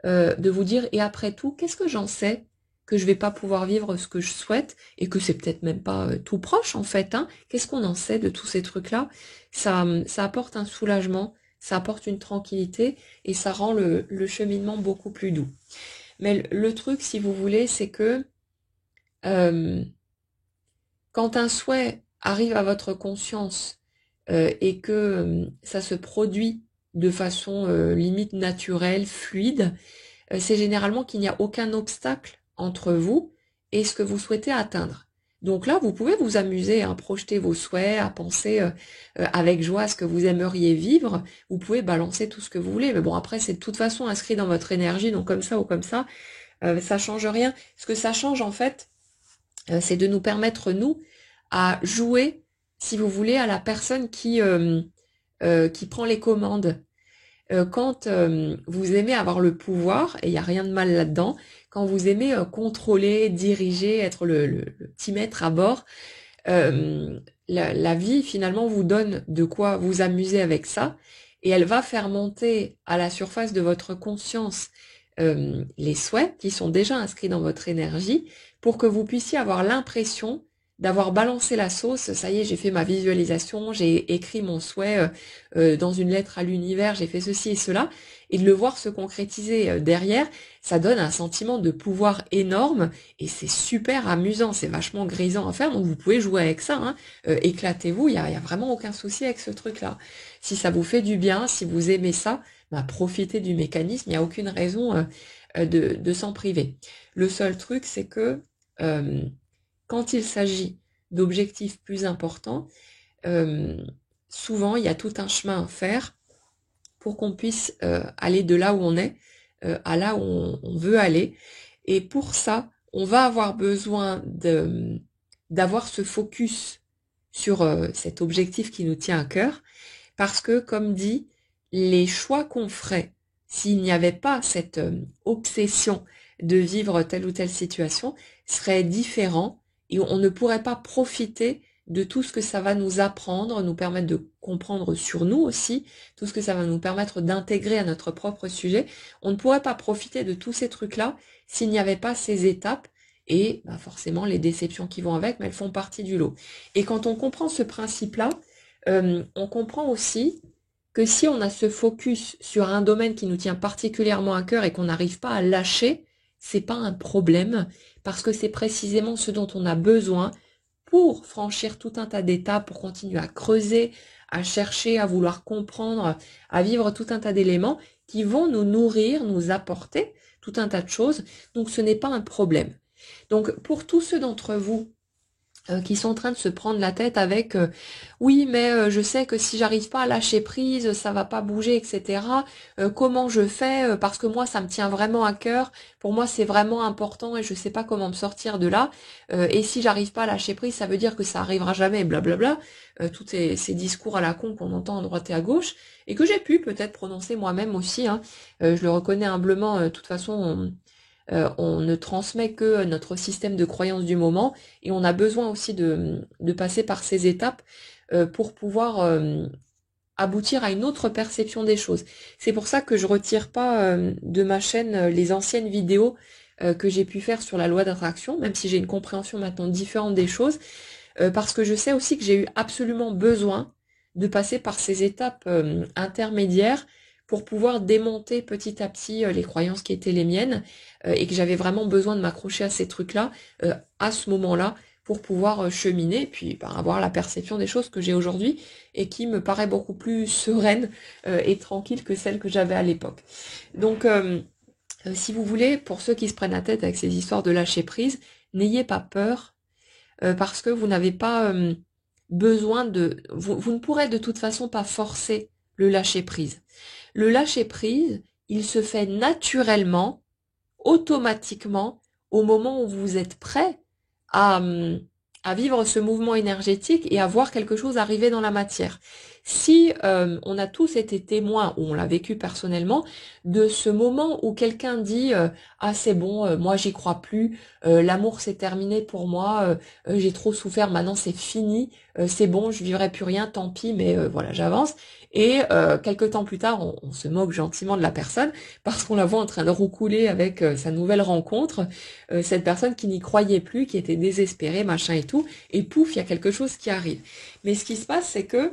de vous dire, et après tout, qu'est-ce que j'en sais que je vais pas pouvoir vivre ce que je souhaite et que c'est peut-être même pas tout proche en fait, hein. Qu'est-ce qu'on en sait de tous ces trucs-là? Ça apporte un soulagement, ça apporte une tranquillité et ça rend le cheminement beaucoup plus doux. Mais le truc, si vous voulez, c'est que euh, quand un souhait arrive à votre conscience et que ça se produit de façon limite naturelle, fluide, c'est généralement qu'il n'y a aucun obstacle entre vous et ce que vous souhaitez atteindre. Donc là, vous pouvez vous amuser à projeter vos souhaits, à penser avec joie à ce que vous aimeriez vivre. Vous pouvez balancer tout ce que vous voulez. Mais bon, après, c'est de toute façon inscrit dans votre énergie, donc comme ça ou comme ça change rien. Ce que ça change, en fait, c'est de nous permettre, nous, à jouer, si vous voulez, à la personne qui prend les commandes. Quand vous aimez avoir le pouvoir, et il n'y a rien de mal là-dedans, quand vous aimez contrôler, diriger, être le petit maître à bord, la vie finalement vous donne de quoi vous amuser avec ça, et elle va faire monter à la surface de votre conscience les souhaits qui sont déjà inscrits dans votre énergie, pour que vous puissiez avoir l'impression d'avoir balancé la sauce. Ça y est, j'ai fait ma visualisation, j'ai écrit mon souhait dans une lettre à l'univers, j'ai fait ceci et cela, et de le voir se concrétiser derrière, ça donne un sentiment de pouvoir énorme, et c'est super amusant, c'est vachement grisant à faire, donc vous pouvez jouer avec ça, hein. Éclatez-vous, il y a vraiment aucun souci avec ce truc-là. Si ça vous fait du bien, si vous aimez ça, bah, profitez du mécanisme, il n'y a aucune raison de s'en priver. Le seul truc, c'est que quand il s'agit d'objectifs plus importants, souvent il y a tout un chemin à faire pour qu'on puisse aller de là où on est à là où on veut aller. Et pour ça, on va avoir besoin d'avoir ce focus sur cet objectif qui nous tient à cœur, parce que, comme dit, les choix qu'on ferait s'il n'y avait pas cette obsession de vivre telle ou telle situation seraient différents et on ne pourrait pas profiter de tout ce que ça va nous apprendre, nous permettre de comprendre sur nous aussi, tout ce que ça va nous permettre d'intégrer à notre propre sujet. On ne pourrait pas profiter de tous ces trucs-là s'il n'y avait pas ces étapes et bah forcément les déceptions qui vont avec, mais elles font partie du lot. Et quand on comprend ce principe-là, on comprend aussi que si on a ce focus sur un domaine qui nous tient particulièrement à cœur et qu'on n'arrive pas à lâcher, c'est pas un problème, parce que c'est précisément ce dont on a besoin pour franchir tout un tas d'étapes, pour continuer à creuser, à chercher, à vouloir comprendre, à vivre tout un tas d'éléments qui vont nous nourrir, nous apporter tout un tas de choses. Donc ce n'est pas un problème. Donc pour tous ceux d'entre vous qui sont en train de se prendre la tête avec oui mais je sais que si j'arrive pas à lâcher prise ça va pas bouger, etc. Comment je fais parce que moi ça me tient vraiment à cœur, pour moi c'est vraiment important et je sais pas comment me sortir de là, et si j'arrive pas à lâcher prise ça veut dire que ça arrivera jamais, blablabla, tous ces discours à la con qu'on entend à droite et à gauche et que j'ai pu peut-être prononcer moi-même aussi, hein. Je le reconnais humblement, de toute façon on ne transmet que notre système de croyance du moment et on a besoin aussi de passer par ces étapes pour pouvoir aboutir à une autre perception des choses. C'est pour ça que je retire pas de ma chaîne les anciennes vidéos que j'ai pu faire sur la loi d'attraction, même si j'ai une compréhension maintenant différente des choses, parce que je sais aussi que j'ai eu absolument besoin de passer par ces étapes intermédiaires pour pouvoir démonter petit à petit les croyances qui étaient les miennes et que j'avais vraiment besoin de m'accrocher à ces trucs-là à ce moment-là pour pouvoir cheminer, puis avoir la perception des choses que j'ai aujourd'hui et qui me paraît beaucoup plus sereine et tranquille que celle que j'avais à l'époque. Donc, si vous voulez, pour ceux qui se prennent la tête avec ces histoires de lâcher prise, n'ayez pas peur parce que vous n'avez pas besoin de... Vous ne pourrez de toute façon pas forcer le lâcher prise. Le lâcher prise, il se fait naturellement, automatiquement, au moment où vous êtes prêt à, à vivre ce mouvement énergétique et à voir quelque chose arriver dans la matière. Si on a tous été témoins, ou on l'a vécu personnellement, de ce moment où quelqu'un dit ah c'est bon, moi j'y crois plus, l'amour c'est terminé pour moi, j'ai trop souffert, maintenant c'est fini, c'est bon, je vivrai plus rien, tant pis, mais voilà, j'avance. Et quelques temps plus tard, on se moque gentiment de la personne parce qu'on la voit en train de roucouler avec sa nouvelle rencontre, cette personne qui n'y croyait plus, qui était désespérée, machin et tout, et pouf, il y a quelque chose qui arrive. Mais ce qui se passe, c'est que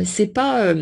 c'est pas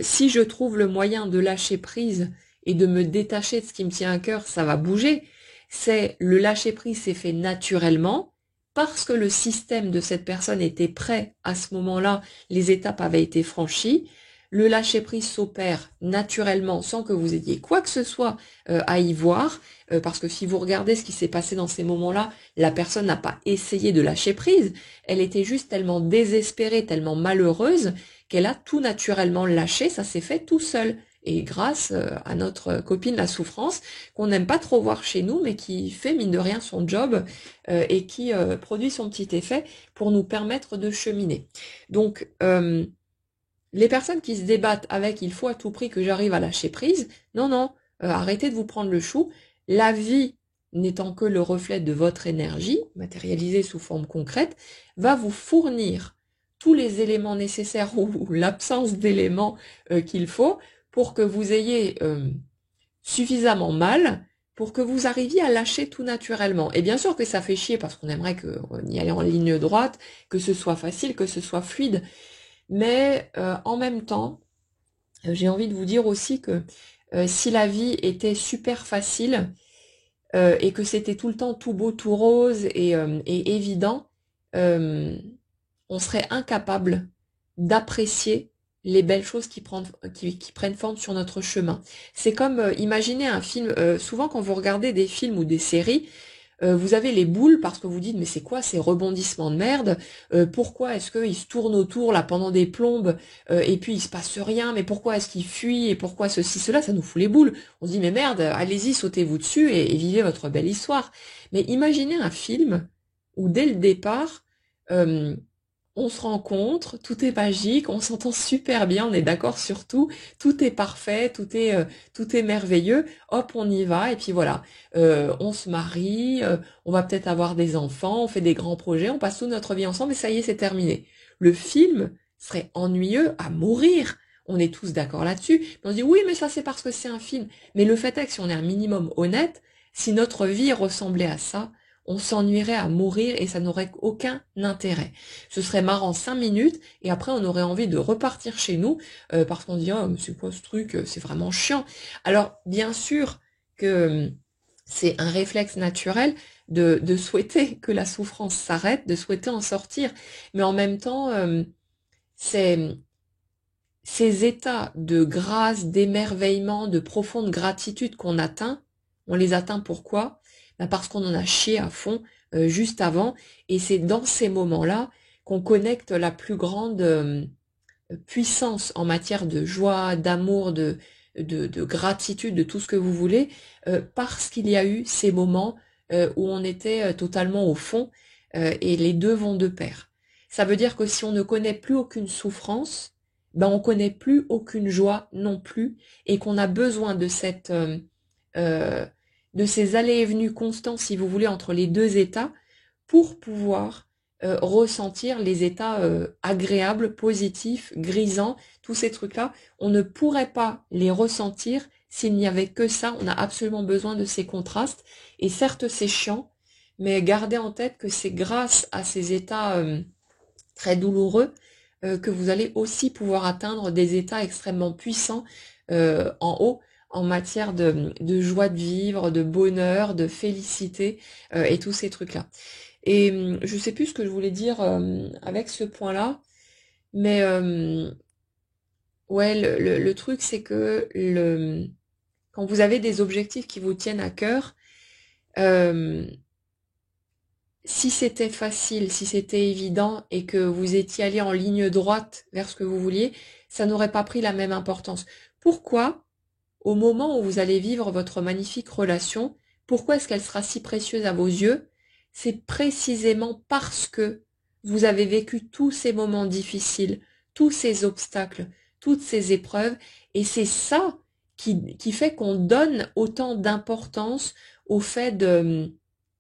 si je trouve le moyen de lâcher prise et de me détacher de ce qui me tient à cœur, ça va bouger. C'est le lâcher prise s'est fait naturellement parce que le système de cette personne était prêt à ce moment-là, les étapes avaient été franchies. Le lâcher prise s'opère naturellement sans que vous ayez quoi que ce soit à y voir, parce que si vous regardez ce qui s'est passé dans ces moments-là, la personne n'a pas essayé de lâcher prise, elle était juste tellement désespérée, tellement malheureuse, qu'elle a tout naturellement lâché, ça s'est fait tout seul. Et grâce à notre copine la souffrance, qu'on n'aime pas trop voir chez nous, mais qui fait mine de rien son job et qui produit son petit effet pour nous permettre de cheminer. Donc, les personnes qui se débattent avec il faut à tout prix que j'arrive à lâcher prise, non, non, arrêtez de vous prendre le chou. La vie, n'étant que le reflet de votre énergie, matérialisée sous forme concrète, va vous fournir tous les éléments nécessaires ou l'absence d'éléments qu'il faut pour que vous ayez suffisamment mal pour que vous arriviez à lâcher tout naturellement. Et bien sûr que ça fait chier parce qu'on aimerait qu'on y aille en ligne droite, que ce soit facile, que ce soit fluide. Mais en même temps, j'ai envie de vous dire aussi que si la vie était super facile et que c'était tout le temps tout beau, tout rose et évident, on serait incapable d'apprécier les belles choses qui prennent forme sur notre chemin. C'est comme, imaginez un film, souvent quand vous regardez des films ou des séries, vous avez les boules parce que vous dites mais c'est quoi ces rebondissements de merde, pourquoi est-ce qu'ils se tournent autour là pendant des plombes et puis il se passe rien, mais pourquoi est-ce qu'ils fuient et pourquoi ceci, cela, ça nous fout les boules. On se dit mais merde, allez-y, sautez-vous dessus et vivez votre belle histoire. Mais imaginez un film où dès le départ, on se rencontre, tout est magique, on s'entend super bien, on est d'accord sur tout, tout est parfait, tout est merveilleux, hop, on y va, et puis voilà, on se marie, on va peut-être avoir des enfants, on fait des grands projets, on passe toute notre vie ensemble, et ça y est, c'est terminé. Le film serait ennuyeux à mourir, on est tous d'accord là-dessus, on se dit oui, mais ça c'est parce que c'est un film, mais le fait est que si on est un minimum honnête, si notre vie ressemblait à ça, on s'ennuierait à mourir et ça n'aurait aucun intérêt. Ce serait marrant 5 minutes et après on aurait envie de repartir chez nous parce qu'on dit oh mais c'est quoi ce truc, c'est vraiment chiant. Alors bien sûr que c'est un réflexe naturel de souhaiter que la souffrance s'arrête, de souhaiter en sortir, mais en même temps ces états de grâce, d'émerveillement, de profonde gratitude qu'on atteint, on les atteint pourquoi? Parce qu'on en a chié à fond juste avant, et c'est dans ces moments-là qu'on connecte la plus grande puissance en matière de joie, d'amour, de gratitude, de tout ce que vous voulez, parce qu'il y a eu ces moments où on était totalement au fond, et les deux vont de pair. Ça veut dire que si on ne connaît plus aucune souffrance, ben on connaît plus aucune joie non plus, et qu'on a besoin de euh, de ces allées et venues constants, si vous voulez, entre les deux états, pour pouvoir ressentir les états agréables, positifs, grisants, tous ces trucs-là. On ne pourrait pas les ressentir s'il n'y avait que ça. On a absolument besoin de ces contrastes. Et certes, c'est chiant, mais gardez en tête que c'est grâce à ces états très douloureux que vous allez aussi pouvoir atteindre des états extrêmement puissants en haut, en matière de joie de vivre, de bonheur, de félicité et tous ces trucs-là. Et je sais plus ce que je voulais dire avec ce point-là, mais ouais, le truc c'est que quand vous avez des objectifs qui vous tiennent à cœur, euh, si c'était facile, si c'était évident et que vous étiez allé en ligne droite vers ce que vous vouliez, ça n'aurait pas pris la même importance. Pourquoi, au moment où vous allez vivre votre magnifique relation, pourquoi est-ce qu'elle sera si précieuse à vos yeux? C'est précisément parce que vous avez vécu tous ces moments difficiles, tous ces obstacles, toutes ces épreuves, et c'est ça qui fait qu'on donne autant d'importance au fait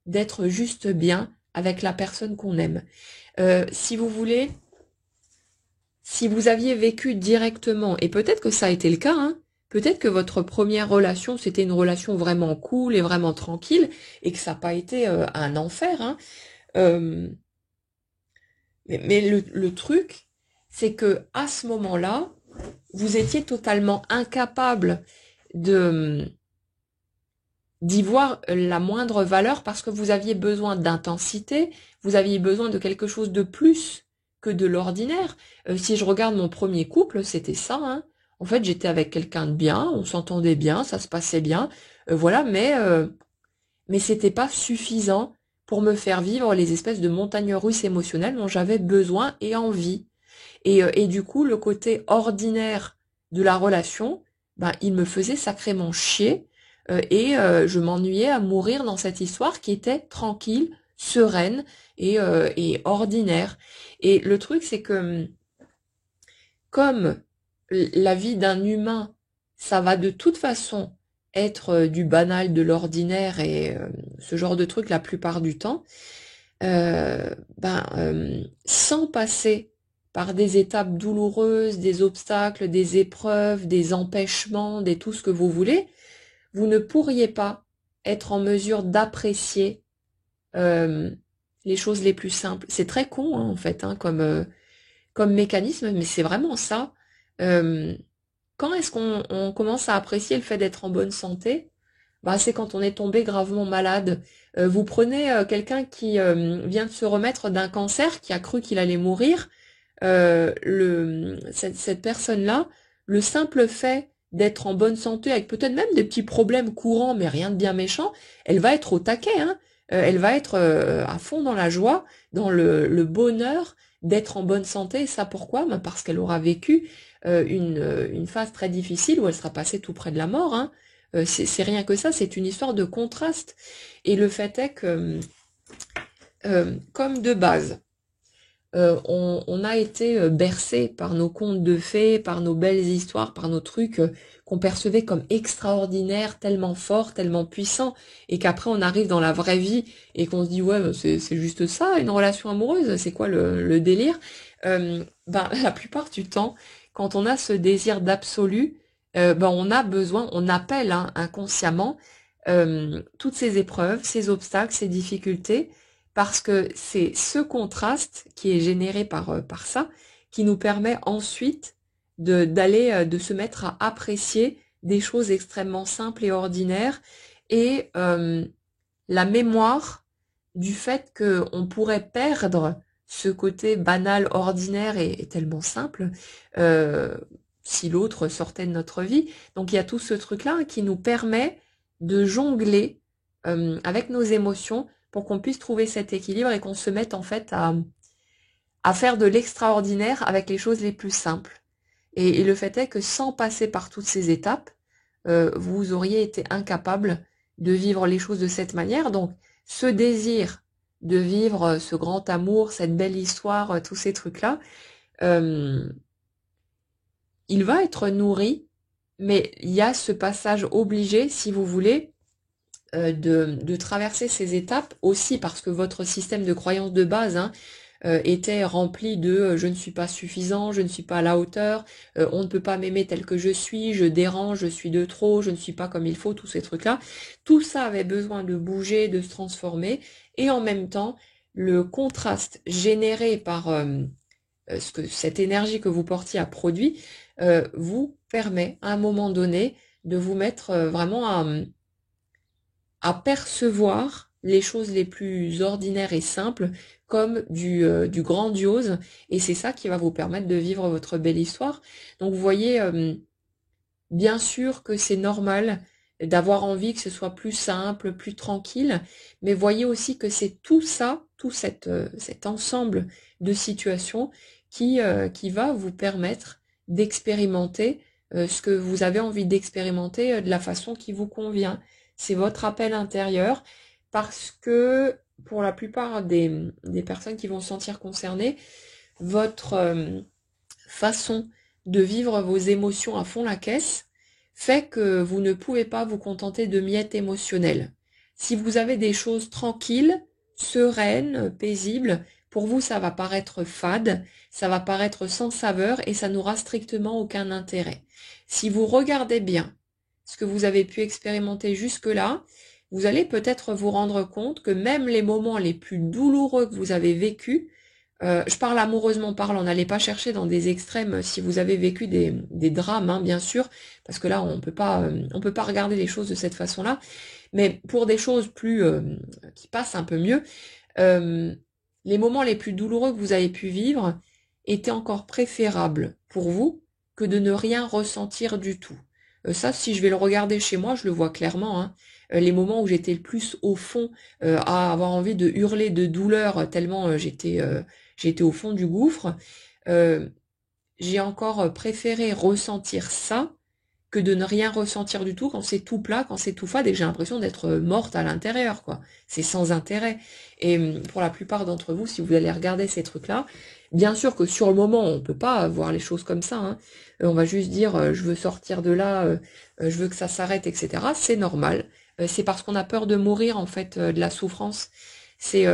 d'être juste bien avec la personne qu'on aime. Si vous voulez, si vous aviez vécu directement, et peut-être que ça a été le cas, hein, peut-être que votre première relation, c'était une relation vraiment cool et vraiment tranquille, et que ça n'a pas été un enfer, hein. Euh, mais le truc, c'est que à ce moment-là, vous étiez totalement incapable de d'y voir la moindre valeur parce que vous aviez besoin d'intensité, vous aviez besoin de quelque chose de plus que de l'ordinaire. Si je regarde mon premier couple, c'était ça, hein. En fait, j'étais avec quelqu'un de bien, on s'entendait bien, ça se passait bien, voilà, mais c'était pas suffisant pour me faire vivre les espèces de montagnes russes émotionnelles dont j'avais besoin et envie. Et du coup, le côté ordinaire de la relation, ben, il me faisait sacrément chier je m'ennuyais à mourir dans cette histoire qui était tranquille, sereine et ordinaire. Et le truc, c'est que comme la vie d'un humain, ça va de toute façon être du banal, de l'ordinaire et ce genre de truc la plupart du temps, sans passer par des étapes douloureuses, des obstacles, des épreuves, des empêchements, des tout ce que vous voulez, vous ne pourriez pas être en mesure d'apprécier euh, les choses les plus simples. C'est très con, hein, en fait, hein, comme mécanisme, mais c'est vraiment ça. Euh, quand est-ce qu'on commence à apprécier le fait d'être en bonne santé? Bah, c'est quand on est tombé gravement malade. Vous prenez quelqu'un qui vient de se remettre d'un cancer, qui a cru qu'il allait mourir. Cette personne-là, le simple fait d'être en bonne santé, avec peut-être même des petits problèmes courants, mais rien de bien méchant, elle va être au taquet, hein. Elle va être à fond dans la joie, dans le bonheur d'être en bonne santé. Et ça pourquoi? Ben parce qu'elle aura vécu une phase très difficile où elle sera passée tout près de la mort, hein. C'est rien que ça, c'est une histoire de contraste. Et le fait est que, comme de base, on a été bercé par nos contes de fées, par nos belles histoires, par nos trucs qu'on percevait comme extraordinaires, tellement forts, tellement puissants, et qu'après on arrive dans la vraie vie et qu'on se dit ouais, c'est juste ça, une relation amoureuse, c'est quoi le délire? La plupart du temps, quand on a ce désir d'absolu, on a besoin, on appelle hein, inconsciemment toutes ces épreuves, ces obstacles, ces difficultés, parce que c'est ce contraste qui est généré par ça qui nous permet ensuite de se mettre à apprécier des choses extrêmement simples et ordinaires et la mémoire du fait qu'on pourrait perdre ce côté banal, ordinaire et tellement simple euh, si l'autre sortait de notre vie. Donc il y a tout ce truc-là qui nous permet de jongler avec nos émotions pour qu'on puisse trouver cet équilibre et qu'on se mette en fait à faire de l'extraordinaire avec les choses les plus simples. Et le fait est que sans passer par toutes ces étapes, vous auriez été incapable de vivre les choses de cette manière. Donc, ce désir de vivre ce grand amour, cette belle histoire, tous ces trucs-là, euh, il va être nourri, mais il y a ce passage obligé, si vous voulez, de traverser ces étapes aussi parce que votre système de croyance de base hein, était rempli de je ne suis pas suffisant, je ne suis pas à la hauteur, on ne peut pas m'aimer tel que je suis, je dérange, je suis de trop, je ne suis pas comme il faut, tous ces trucs-là. Tout ça avait besoin de bouger, de se transformer et en même temps, le contraste généré par ce que cette énergie que vous portiez a produit, vous permet à un moment donné de vous mettre vraiment à percevoir les choses les plus ordinaires et simples comme du grandiose, et c'est ça qui va vous permettre de vivre votre belle histoire. Donc vous voyez, bien sûr que c'est normal d'avoir envie que ce soit plus simple, plus tranquille, mais voyez aussi que c'est tout ça, cet ensemble de situations qui va vous permettre d'expérimenter ce que vous avez envie d'expérimenter de la façon qui vous convient. C'est votre appel intérieur, parce que pour la plupart des personnes qui vont se sentir concernées, votre façon de vivre vos émotions à fond la caisse fait que vous ne pouvez pas vous contenter de miettes émotionnelles. Si vous avez des choses tranquilles, sereines, paisibles, pour vous ça va paraître fade, ça va paraître sans saveur et ça n'aura strictement aucun intérêt. Si vous regardez bien ce que vous avez pu expérimenter jusque-là, vous allez peut-être vous rendre compte que même les moments les plus douloureux que vous avez vécus, je parle amoureusement parlant, n'allez pas chercher dans des extrêmes si vous avez vécu des drames, hein, bien sûr, parce que là on peut pas regarder les choses de cette façon-là. Mais pour des choses plus qui passent un peu mieux, euh, les moments les plus douloureux que vous avez pu vivre étaient encore préférables pour vous que de ne rien ressentir du tout. Ça, si je vais le regarder chez moi, je le vois clairement, hein. Les moments où j'étais le plus au fond, à avoir envie de hurler de douleur tellement j'étais au fond du gouffre, euh, j'ai encore préféré ressentir ça que de ne rien ressentir du tout quand c'est tout plat, quand c'est tout fade et que j'ai l'impression d'être morte à l'intérieur, quoi. C'est sans intérêt. Et pour la plupart d'entre vous, si vous allez regarder ces trucs-là, bien sûr que sur le moment, on peut pas voir les choses comme ça, hein. On va juste dire, je veux sortir de là, je veux que ça s'arrête, etc. C'est normal. C'est parce qu'on a peur de mourir, en fait, de la souffrance. C'est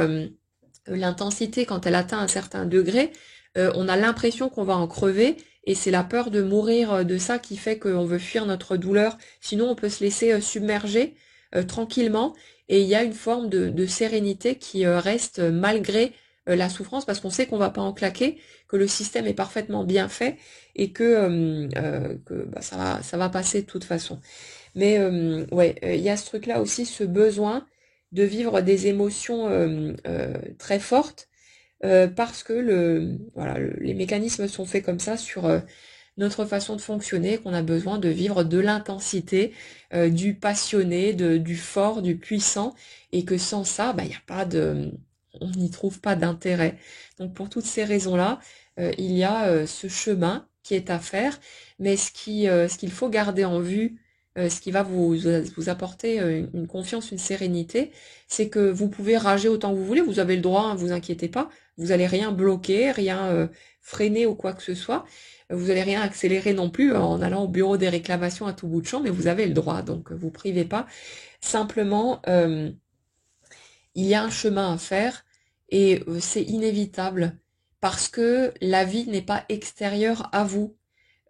l'intensité, quand elle atteint un certain degré, on a l'impression qu'on va en crever, et c'est la peur de mourir de ça qui fait qu'on veut fuir notre douleur. Sinon, on peut se laisser submerger tranquillement, et il y a une forme de sérénité qui reste malgré la souffrance, parce qu'on sait qu'on va pas en claquer, que le système est parfaitement bien fait, et que bah, ça va passer de toute façon. Mais ouais, il y a ce truc-là aussi, ce besoin de vivre des émotions très fortes, parce que voilà, les mécanismes sont faits comme ça sur notre façon de fonctionner, qu'on a besoin de vivre de l'intensité, du passionné, du fort, du puissant, et que sans ça, bah, y a pas de, on n'y trouve pas d'intérêt. Donc pour toutes ces raisons-là, il y a ce chemin qui est à faire, mais ce qu'il faut garder en vue, ce qui va vous apporter une confiance, une sérénité, c'est que vous pouvez rager autant que vous voulez, vous avez le droit, hein, vous inquiétez pas, vous allez rien bloquer, rien freiner ou quoi que ce soit. Vous allez rien accélérer non plus en allant au bureau des réclamations à tout bout de champ, mais vous avez le droit, donc vous privez pas. Simplement, il y a un chemin à faire, et c'est inévitable parce que la vie n'est pas extérieure à vous.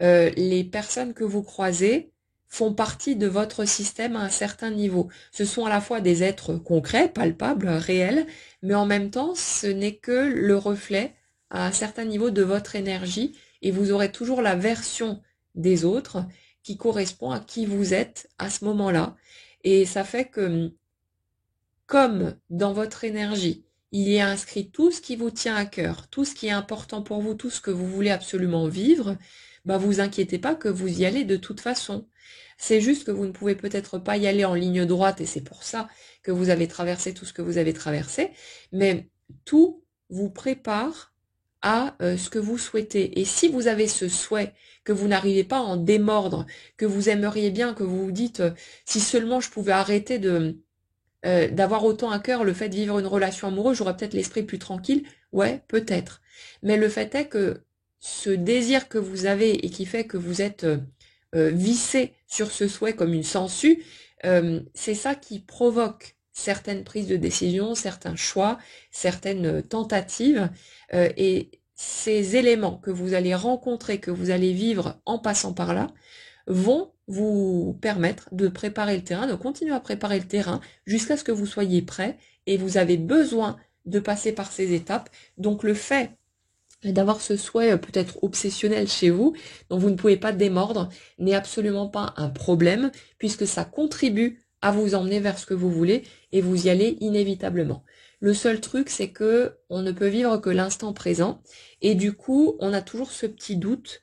Les personnes que vous croisez font partie de votre système à un certain niveau. Ce sont à la fois des êtres concrets, palpables, réels, mais en même temps, ce n'est que le reflet à un certain niveau de votre énergie, et vous aurez toujours la version des autres qui correspond à qui vous êtes à ce moment-là. Et ça fait que, comme dans votre énergie, il y a inscrit tout ce qui vous tient à cœur, tout ce qui est important pour vous, tout ce que vous voulez absolument vivre, bah vous inquiétez pas que vous y allez de toute façon. C'est juste que vous ne pouvez peut-être pas y aller en ligne droite, et c'est pour ça que vous avez traversé tout ce que vous avez traversé, mais tout vous prépare à ce que vous souhaitez. Et si vous avez ce souhait, que vous n'arrivez pas à en démordre, que vous aimeriez bien, que vous vous dites, si seulement je pouvais arrêter d'avoir autant à cœur le fait de vivre une relation amoureuse, j'aurais peut-être l'esprit plus tranquille. Ouais, peut-être. Mais le fait est que ce désir que vous avez, et qui fait que vous êtes vissé sur ce souhait comme une sangsue, c'est ça qui provoque certaines prises de décision, certains choix, certaines tentatives, et ces éléments que vous allez rencontrer, que vous allez vivre en passant par là, vont vous permettre de préparer le terrain, de continuer à préparer le terrain jusqu'à ce que vous soyez prêt, et vous avez besoin de passer par ces étapes. Donc le fait d'avoir ce souhait peut-être obsessionnel chez vous, dont vous ne pouvez pas démordre, n'est absolument pas un problème, puisque ça contribue à vous emmener vers ce que vous voulez, et vous y allez inévitablement. Le seul truc, c'est que on ne peut vivre que l'instant présent, et du coup, on a toujours ce petit doute,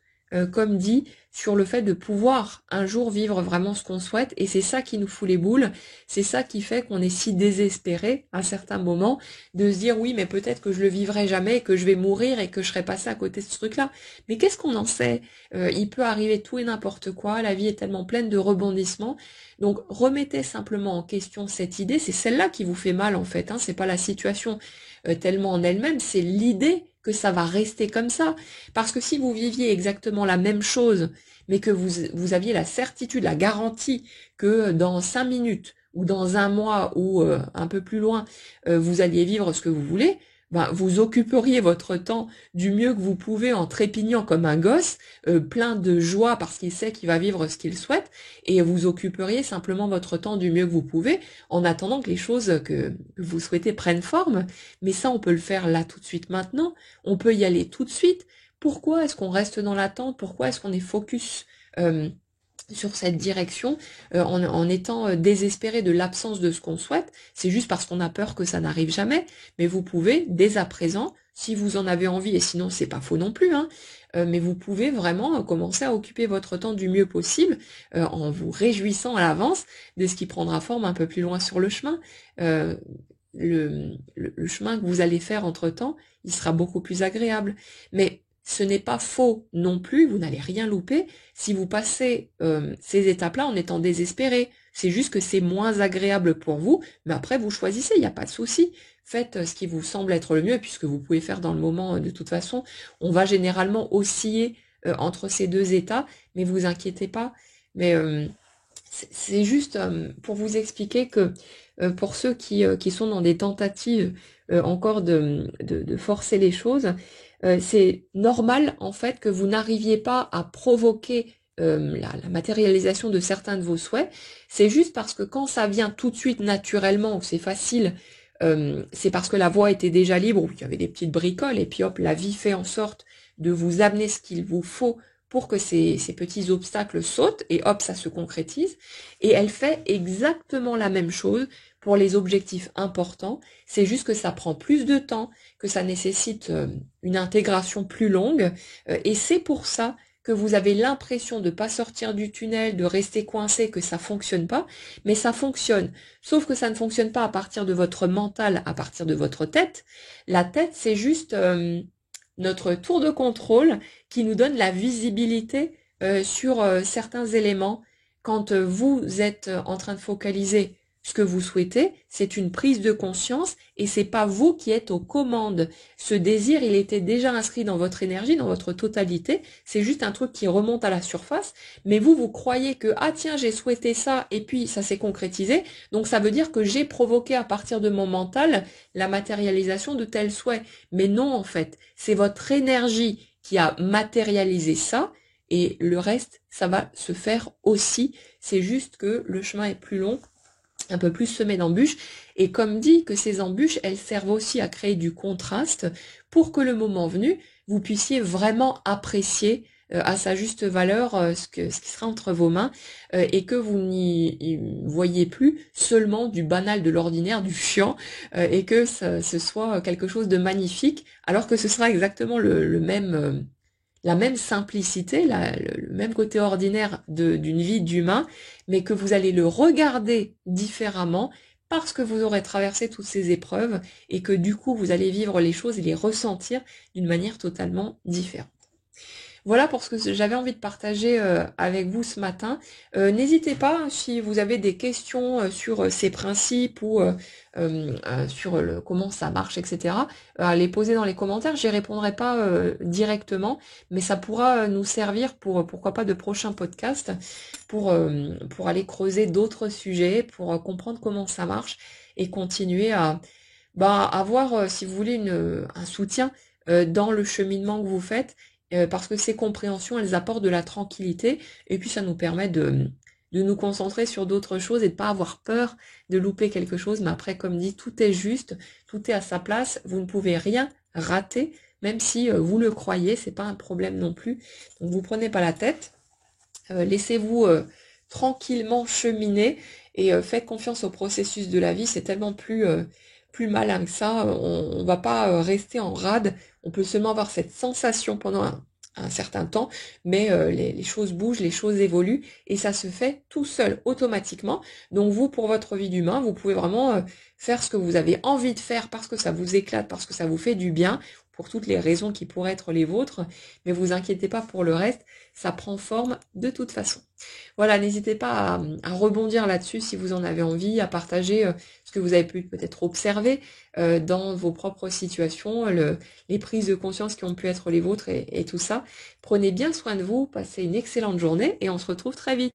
comme dit, sur le fait de pouvoir un jour vivre vraiment ce qu'on souhaite, et c'est ça qui nous fout les boules, c'est ça qui fait qu'on est si désespéré à certains moments, de se dire oui mais peut-être que je le vivrai jamais, que je vais mourir et que je serai passé à côté de ce truc-là. Mais qu'est-ce qu'on en sait? Il peut arriver tout et n'importe quoi, la vie est tellement pleine de rebondissements. Donc remettez simplement en question cette idée, c'est celle-là qui vous fait mal en fait, hein. C'est pas la situation tellement en elle-même, c'est l'idée que ça va rester comme ça. Parce que si vous viviez exactement la même chose, mais que vous aviez la certitude, la garantie que dans 5 minutes ou dans un mois ou un peu plus loin, vous alliez vivre ce que vous voulez, ben, vous occuperiez votre temps du mieux que vous pouvez en trépignant comme un gosse, plein de joie parce qu'il sait qu'il va vivre ce qu'il souhaite, et vous occuperiez simplement votre temps du mieux que vous pouvez en attendant que les choses que vous souhaitez prennent forme. Mais ça, on peut le faire là tout de suite maintenant, on peut y aller tout de suite. Pourquoi est-ce qu'on reste dans l'attente? Pourquoi est-ce qu'on est focus sur cette direction en étant désespéré de l'absence de ce qu'on souhaite? C'est juste parce qu'on a peur que ça n'arrive jamais, mais vous pouvez dès à présent, si vous en avez envie, et sinon c'est pas faux non plus, hein, mais vous pouvez vraiment commencer à occuper votre temps du mieux possible en vous réjouissant à l'avance de ce qui prendra forme un peu plus loin sur le chemin. Le chemin que vous allez faire entre-temps, il sera beaucoup plus agréable. Mais ce n'est pas faux non plus, vous n'allez rien louper si vous passez ces étapes-là en étant désespéré. C'est juste que c'est moins agréable pour vous, mais après vous choisissez, il n'y a pas de souci. Faites ce qui vous semble être le mieux, puisque vous pouvez faire dans le moment de toute façon. On va généralement osciller entre ces deux états, mais vous inquiétez pas. Mais c'est juste pour vous expliquer que pour ceux qui sont dans des tentatives encore de forcer les choses, c'est normal en fait que vous n'arriviez pas à provoquer la matérialisation de certains de vos souhaits. C'est juste parce que quand ça vient tout de suite naturellement, ou c'est facile, c'est parce que la voie était déjà libre, ou qu'il y avait des petites bricoles, et puis hop, la vie fait en sorte de vous amener ce qu'il vous faut pour que ces petits obstacles sautent, et hop, ça se concrétise. Et elle fait exactement la même chose pour les objectifs importants. C'est juste que ça prend plus de temps, que ça nécessite une intégration plus longue, et c'est pour ça que vous avez l'impression de ne pas sortir du tunnel, de rester coincé, que ça fonctionne pas, mais ça fonctionne. Sauf que ça ne fonctionne pas à partir de votre mental, à partir de votre tête. La tête, c'est juste notre tour de contrôle qui nous donne la visibilité sur certains éléments. Quand vous êtes en train de focaliser ce que vous souhaitez, c'est une prise de conscience et c'est pas vous qui êtes aux commandes. Ce désir, il était déjà inscrit dans votre énergie, dans votre totalité. C'est juste un truc qui remonte à la surface. Mais vous croyez que, ah tiens, j'ai souhaité ça et puis ça s'est concrétisé. Donc ça veut dire que j'ai provoqué à partir de mon mental la matérialisation de tel souhait. Mais non, en fait, c'est votre énergie qui a matérialisé ça. Et le reste, ça va se faire aussi. C'est juste que le chemin est plus long, un peu plus semé d'embûches, et comme dit que ces embûches, elles servent aussi à créer du contraste pour que le moment venu, vous puissiez vraiment apprécier à sa juste valeur ce qui sera entre vos mains, et que vous n'y voyez plus seulement du banal, de l'ordinaire, du chiant, et que ce soit quelque chose de magnifique, alors que ce sera exactement le même la même simplicité, le même côté ordinaire d'une vie d'humain, mais que vous allez le regarder différemment parce que vous aurez traversé toutes ces épreuves et que du coup vous allez vivre les choses et les ressentir d'une manière totalement différente. Voilà pour ce que j'avais envie de partager avec vous ce matin. N'hésitez pas, hein, si vous avez des questions sur ces principes ou sur comment ça marche, etc., à les poser dans les commentaires. J'y répondrai pas directement, mais ça pourra nous servir pour, pourquoi pas, de prochains podcasts, pour aller creuser d'autres sujets, pour comprendre comment ça marche et continuer à avoir, si vous voulez, un soutien dans le cheminement que vous faites, parce que ces compréhensions, elles apportent de la tranquillité, et puis ça nous permet de nous concentrer sur d'autres choses et de pas avoir peur de louper quelque chose. Mais après, comme dit, tout est juste, tout est à sa place, vous ne pouvez rien rater, même si vous le croyez, c'est pas un problème non plus. Donc vous prenez pas la tête, laissez-vous tranquillement cheminer et faites confiance au processus de la vie, c'est tellement plus malin que ça, on va pas rester en rade, on peut seulement avoir cette sensation pendant un certain temps, mais les choses bougent, les choses évoluent, et ça se fait tout seul, automatiquement. Donc vous, pour votre vie d'humain, vous pouvez vraiment faire ce que vous avez envie de faire parce que ça vous éclate, parce que ça vous fait du bien, pour toutes les raisons qui pourraient être les vôtres, mais vous inquiétez pas pour le reste, ça prend forme de toute façon. Voilà, n'hésitez pas à rebondir là-dessus si vous en avez envie, à partager ce que vous avez pu peut-être observer dans vos propres situations, les prises de conscience qui ont pu être les vôtres et tout ça. Prenez bien soin de vous, passez une excellente journée et on se retrouve très vite.